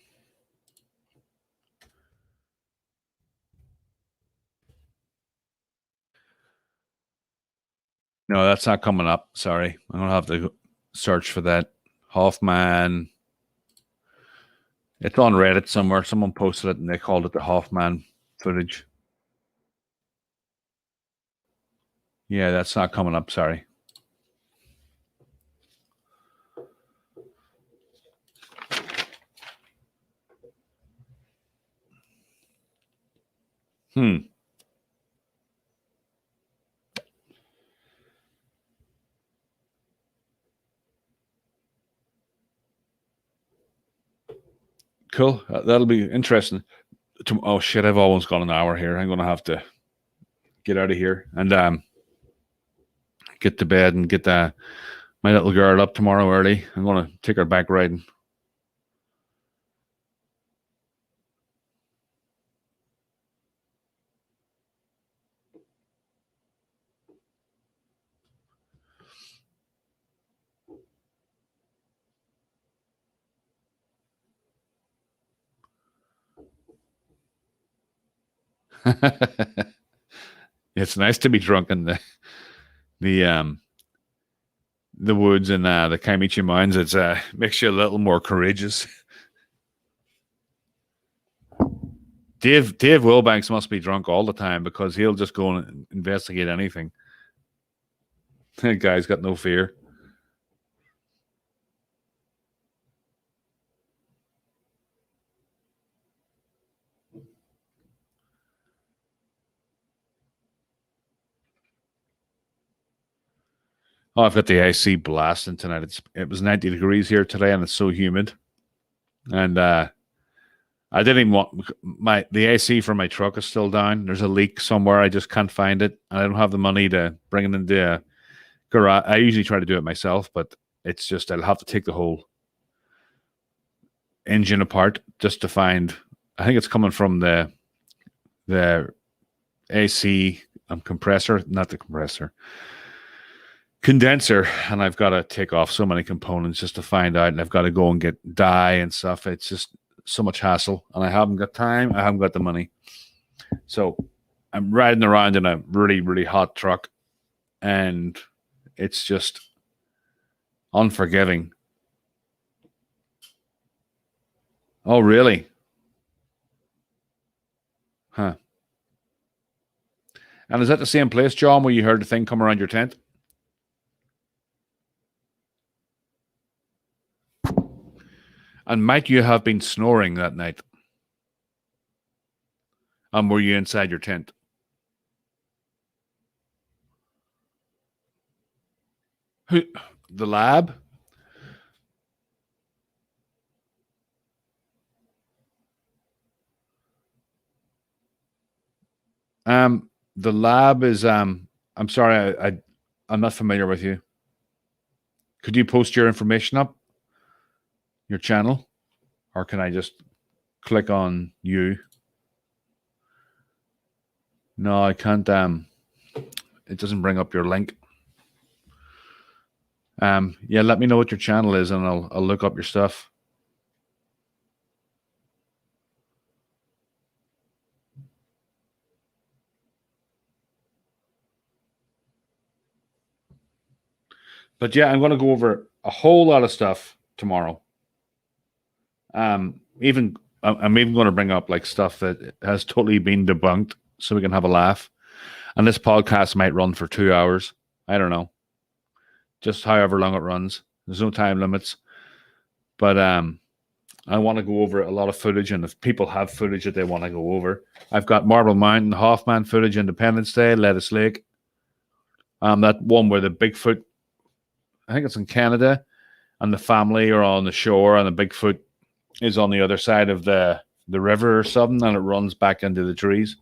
No, that's not coming up. Sorry, I'm gonna have to search for that. Hoffman. It's on Reddit somewhere. Someone posted it and they called it the Hoffman footage. Yeah, that's not coming up. Sorry. Cool. That'll be interesting. Oh shit! I've almost got an hour here. I'm gonna have to get out of here and get to bed and get my little girl up tomorrow early. I'm gonna take her back riding. It's nice to be drunk in the woods and the Kaimichi Mines. It's makes you a little more courageous. Dave Wilbanks must be drunk all the time because he'll just go and investigate anything. That guy's got no fear. Oh, I've got the AC blasting tonight. It was 90 degrees here today, and it's so humid. And I didn't even want the AC for my truck is still down. There's a leak somewhere. I just can't find it. And I don't have the money to bring it into a garage. I usually try to do it myself, but it's just I'll have to take the whole engine apart just to find. I think it's coming from the AC compressor, not the compressor. Condenser, and I've got to take off so many components just to find out, and I've got to go and get dye and stuff. It's just so much hassle, and I haven't got time. I haven't got the money, so I'm riding around in a really, really hot truck, and it's just unforgiving. Oh, really? Huh? And is that the same place, John, where you heard the thing come around your tent? And might you have been snoring that night? Were you inside your tent? Who? The lab? The lab is I'm sorry, I'm not familiar with you. Could you post your information up? Your channel? Or can I just click on you? No, I can't it doesn't bring up your link. Yeah, let me know what your channel is and I'll look up your stuff. But yeah, I'm going to go over a whole lot of stuff tomorrow. I'm even going to bring up like stuff that has totally been debunked so we can have a laugh. And this podcast might run for 2 hours. I don't know. Just however long it runs. There's no time limits. But I want to go over a lot of footage, and if people have footage that they want to go over, I've got Marble Mountain, Hoffman footage, Independence Day, Lettuce Lake. That one where the Bigfoot, I think it's in Canada, and the family are on the shore, and the Bigfoot is on the other side of the river or something, and it runs back into the trees.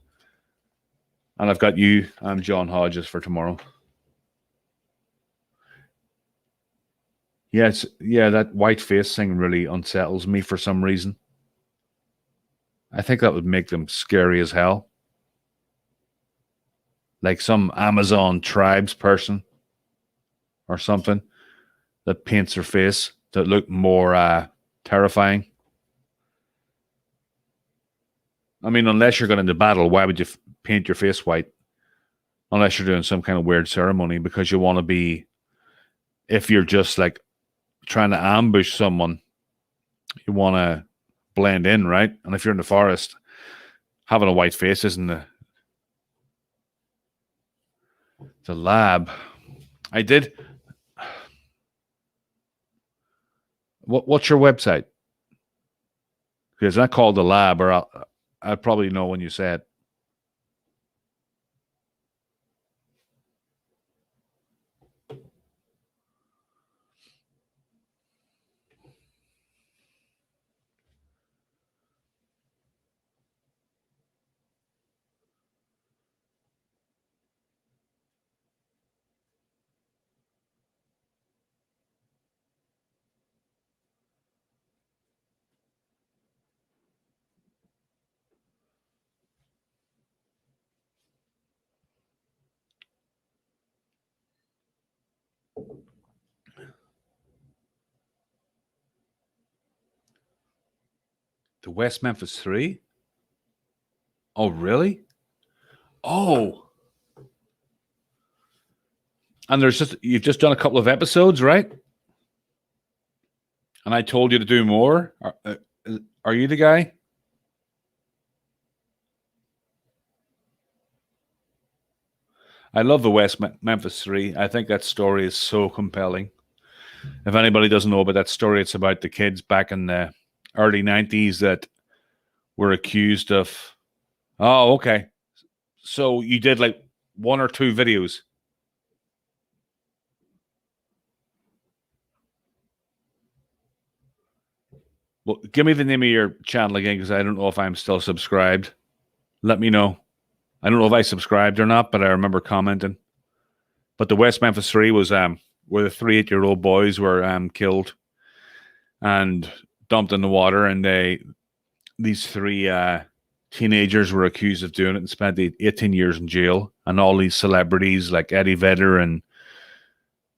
And I've got you. I'm John Hodges for tomorrow. Yes, yeah, that white face thing really unsettles me for some reason. I think that would make them scary as hell. like some Amazon tribes person or something that paints their face to look more terrifying. I mean, unless you're going into battle, why would you paint your face white? Unless you're doing some kind of weird ceremony, because you want to be, if you're just like trying to ambush someone, you want to blend in, right? And if you're in the forest, having a white face isn't the lab. I did. What's your website? Because it's not called the lab, or I'll probably know when you say it. The West Memphis 3? Oh, really? Oh. And you've just done a couple of episodes, right? And I told you to do more. Are you the guy? I love the West Memphis 3. I think that story is so compelling. If anybody doesn't know about that story, it's about the kids back in the early 90s that were accused of... Oh, okay. So you did like 1 or 2 videos. Well, give me the name of your channel again, because I don't know if I'm still subscribed. Let me know. I don't know if I subscribed or not, but I remember commenting. But the West Memphis 3 was where the 3 8-year-old boys were killed and dumped in the water, and these 3 teenagers were accused of doing it and spent 18 years in jail. And all these celebrities like Eddie Vedder and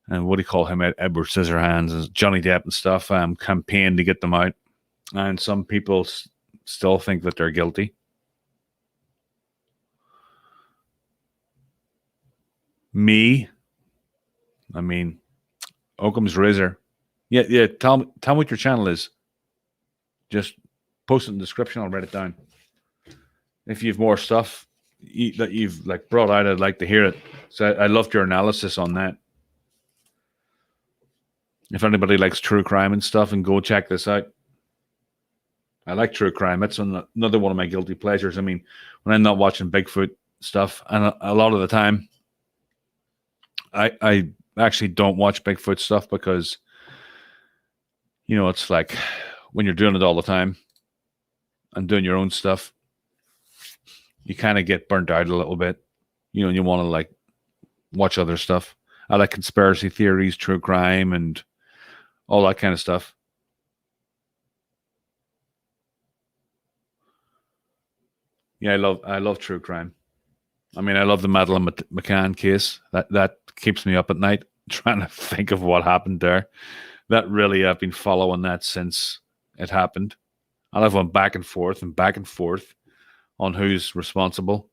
what do you call him, Edward Scissorhands and Johnny Depp and stuff, campaigned to get them out. And some people still think that they're guilty. Me, I mean, Occam's razor. Yeah. Tell me what your channel is. Just post it in the description. I'll write it down. If you have more stuff that you've like brought out, I'd like to hear it. So I loved your analysis on that. If anybody likes true crime and stuff, and go check this out. I like true crime. It's another one of my guilty pleasures. I mean, when I'm not watching Bigfoot stuff, and a lot of the time, I actually don't watch Bigfoot stuff because, you know, it's like when you're doing it all the time and doing your own stuff, you kind of get burnt out a little bit, you know, and you want to like watch other stuff. I like conspiracy theories, true crime, and all that kind of stuff. Yeah, I love true crime. I mean, I love the Madeleine McCann case. That keeps me up at night trying to think of what happened there. That really, I've been following that since it happened. And I've went back and forth on who's responsible.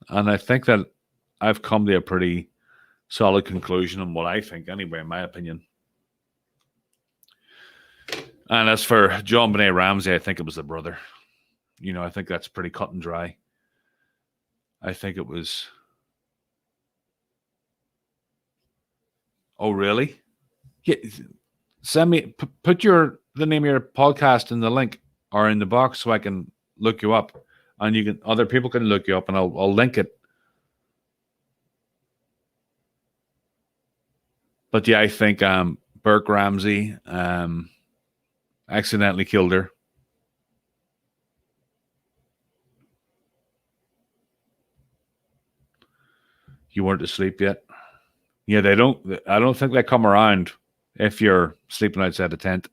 And I think that I've come to a pretty solid conclusion on what I think, anyway, in my opinion. And as for John Benet Ramsey, I think it was the brother. You know, I think that's pretty cut and dry. I think it was... Oh, really? Yeah. Send me... Put the name of your podcast in the link or in the box so I can look you up. And other people can look you up, and I'll link it. But yeah, I think Burke Ramsey accidentally killed her. You weren't asleep yet? Yeah, I don't think they come around if you're sleeping outside a tent.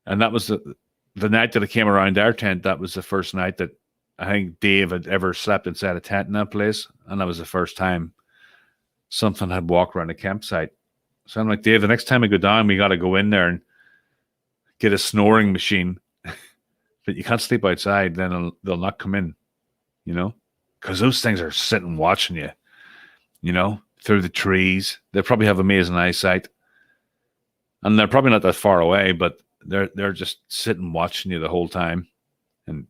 And that was the night that it came around our tent. That was the first night that I think Dave had ever slept inside a tent in that place, and that was the first time something had walked around a campsite. So I'm like, Dave, the next time we go down, we got to go in there and get a snoring machine. But you can't sleep outside, then they'll not come in, you know, because those things are sitting watching you, you know, through the trees. They probably have amazing eyesight, and they're probably not that far away, but they're just sitting watching you the whole time, and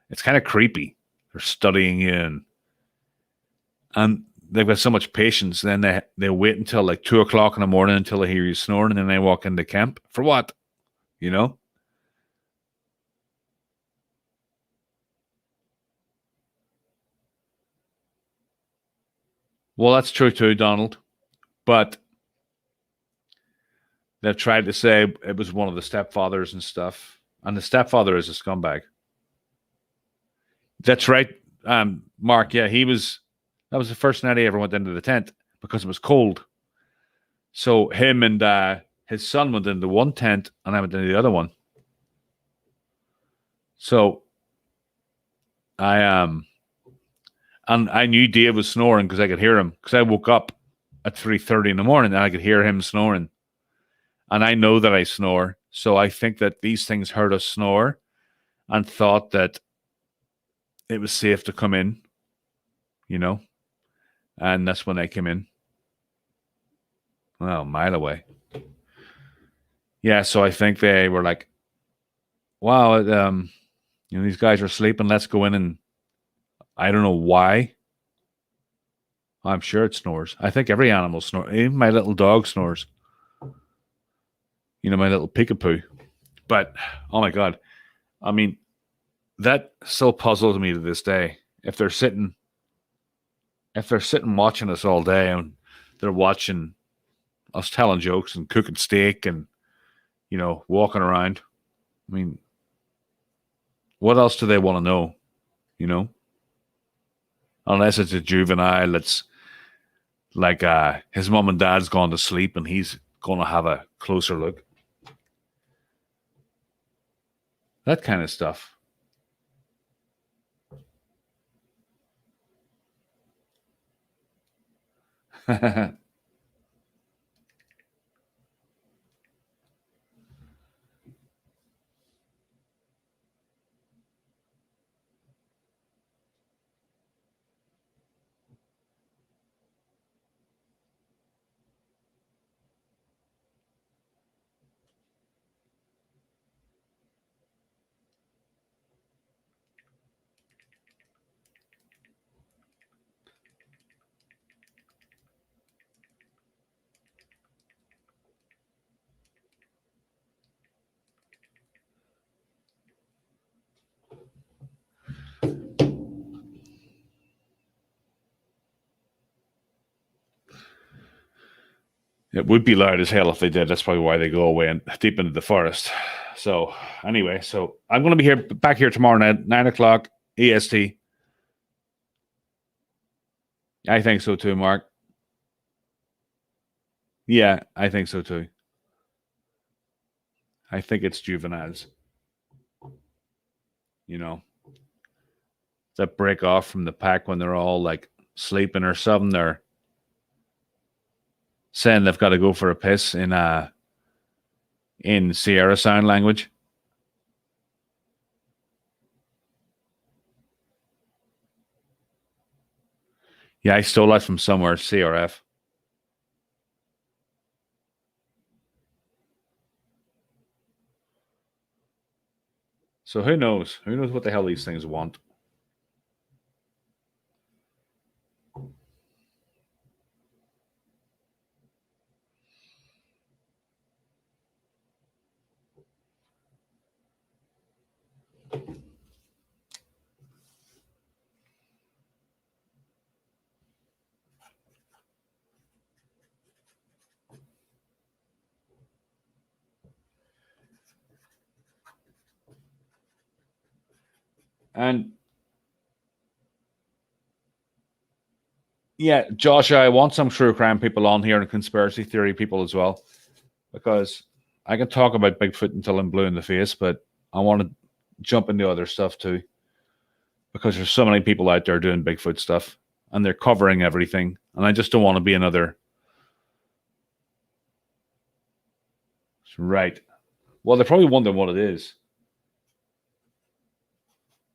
it's kind of creepy. They're studying you, and they've got so much patience. Then they wait until like 2 o'clock in the morning until they hear you snoring, and then they walk into camp for what, you know. Well, that's true too, Donald. But they've tried to say it was one of the stepfathers and stuff. And the stepfather is a scumbag. That's right, Mark. Yeah, that was the first night he ever went into the tent because it was cold. So him and his son went into one tent and I went into the other one. So and I knew Dave was snoring because I could hear him. Because I woke up at 3:30 in the morning and I could hear him snoring. And I know that I snore. So I think that these things heard us snore and thought that it was safe to come in, you know. And that's when they came in. Well, a mile away. Yeah, so I think they were like, wow, these guys are sleeping. Let's go in, and I don't know why. I'm sure it snores. I think every animal snores. Even my little dog snores. You know, my little peekapoo. But, oh my God. I mean, that still puzzles me to this day. If they're sitting watching us all day and they're watching us telling jokes and cooking steak and, you know, walking around. I mean, what else do they want to know? You know? Unless it's a juvenile that's like his mom and dad's gone to sleep and he's going to have a closer look. That kind of stuff. It would be loud as hell if they did. That's probably why they go away and deep into the forest. So anyway, so I'm going to be back here tomorrow night, 9 o'clock EST. I think so too, Mark. Yeah, I think so too. I think it's juveniles. You know, that break off from the pack when they're all like sleeping or something. They're saying they've got to go for a piss in Sierra Sound language. Yeah, I stole that from somewhere, CRF. So who knows? Who knows what the hell these things want? And yeah, Josh, I want some true crime people on here and conspiracy theory people as well, because I can talk about Bigfoot until I'm blue in the face, but I want to jump into other stuff too. because there's so many people out there doing Bigfoot stuff and they're covering everything. And I just don't want to be another. Right. Well, they're probably wondering what it is.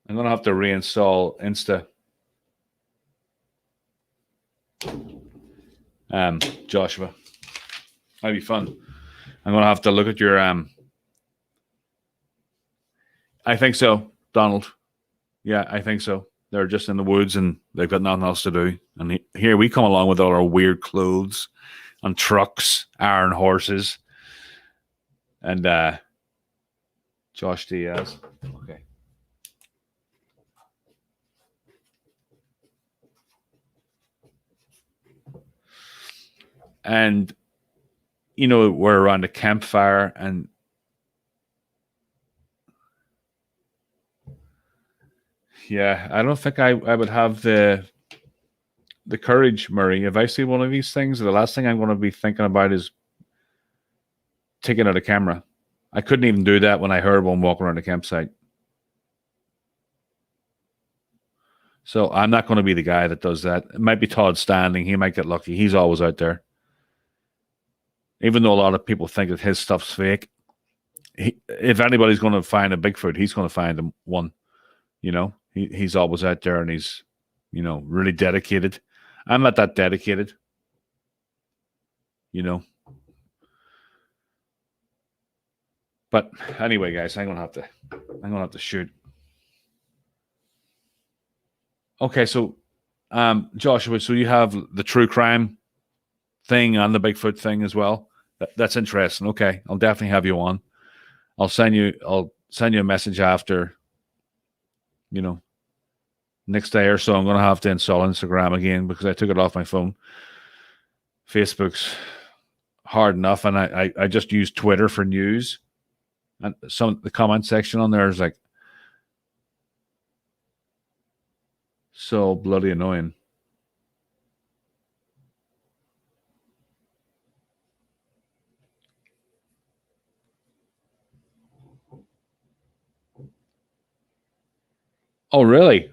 I'm going to have to reinstall Insta. Joshua. Might be fun. I'm going to have to look at your... I think so, Donald. Yeah, I think so. They're just in the woods and they've got nothing else to do. And here we come along with all our weird clothes and trucks, iron horses, and Josh Diaz. Okay. And, you know, we're around a campfire and yeah, I don't think I would have the courage, Murray. If I see one of these things, the last thing I'm going to be thinking about is taking out a camera. I couldn't even do that when I heard one walking around the campsite. So I'm not going to be the guy that does that. It might be Todd Standing. He might get lucky. He's always out there. Even though a lot of people think that his stuff's fake. If anybody's going to find a Bigfoot, he's going to find one. You know, he's always out there and he's, you know, really dedicated. I'm not that dedicated. You know. But anyway, guys, I'm gonna have to shoot. Okay, so Joshua, so you have the true crime thing and the Bigfoot thing as well. That's interesting. Okay, I'll definitely have you on. I'll send you a message after, you know, next day or so. I'm gonna have to install Instagram again because I took it off my phone. Facebook's hard enough, and I just use Twitter for news. And the comment section on there is like so bloody annoying. Oh, really?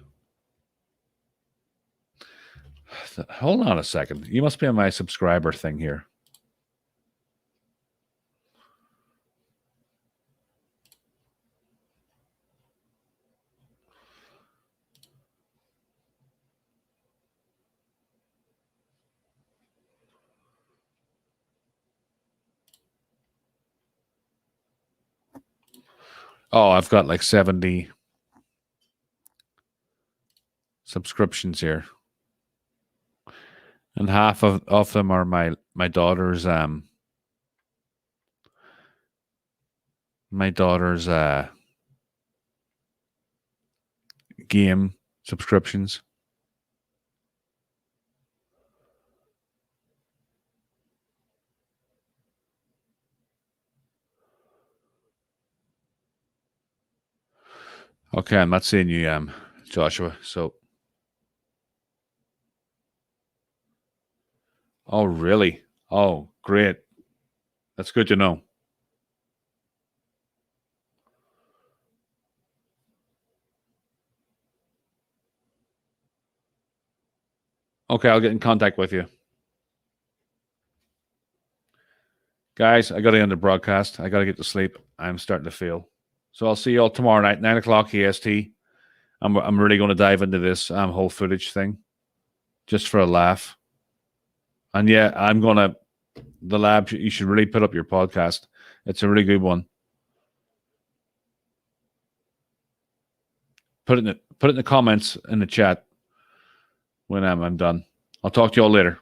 Hold on a second. You must be on my subscriber thing here. Oh, I've got like 70 subscriptions here. And half of them are my daughter's game subscriptions. Okay, I'm not seeing you, Joshua. So, oh, really? Oh, great. That's good to know. Okay, I'll get in contact with you. Guys, I got to end the broadcast. I got to get to sleep. I'm starting to feel. So I'll see you all tomorrow night, 9 o'clock EST. I'm really going to dive into this whole footage thing just for a laugh. And yeah, the lab, you should really put up your podcast. It's a really good one. Put it in the comments in the chat when I'm done. I'll talk to you all later.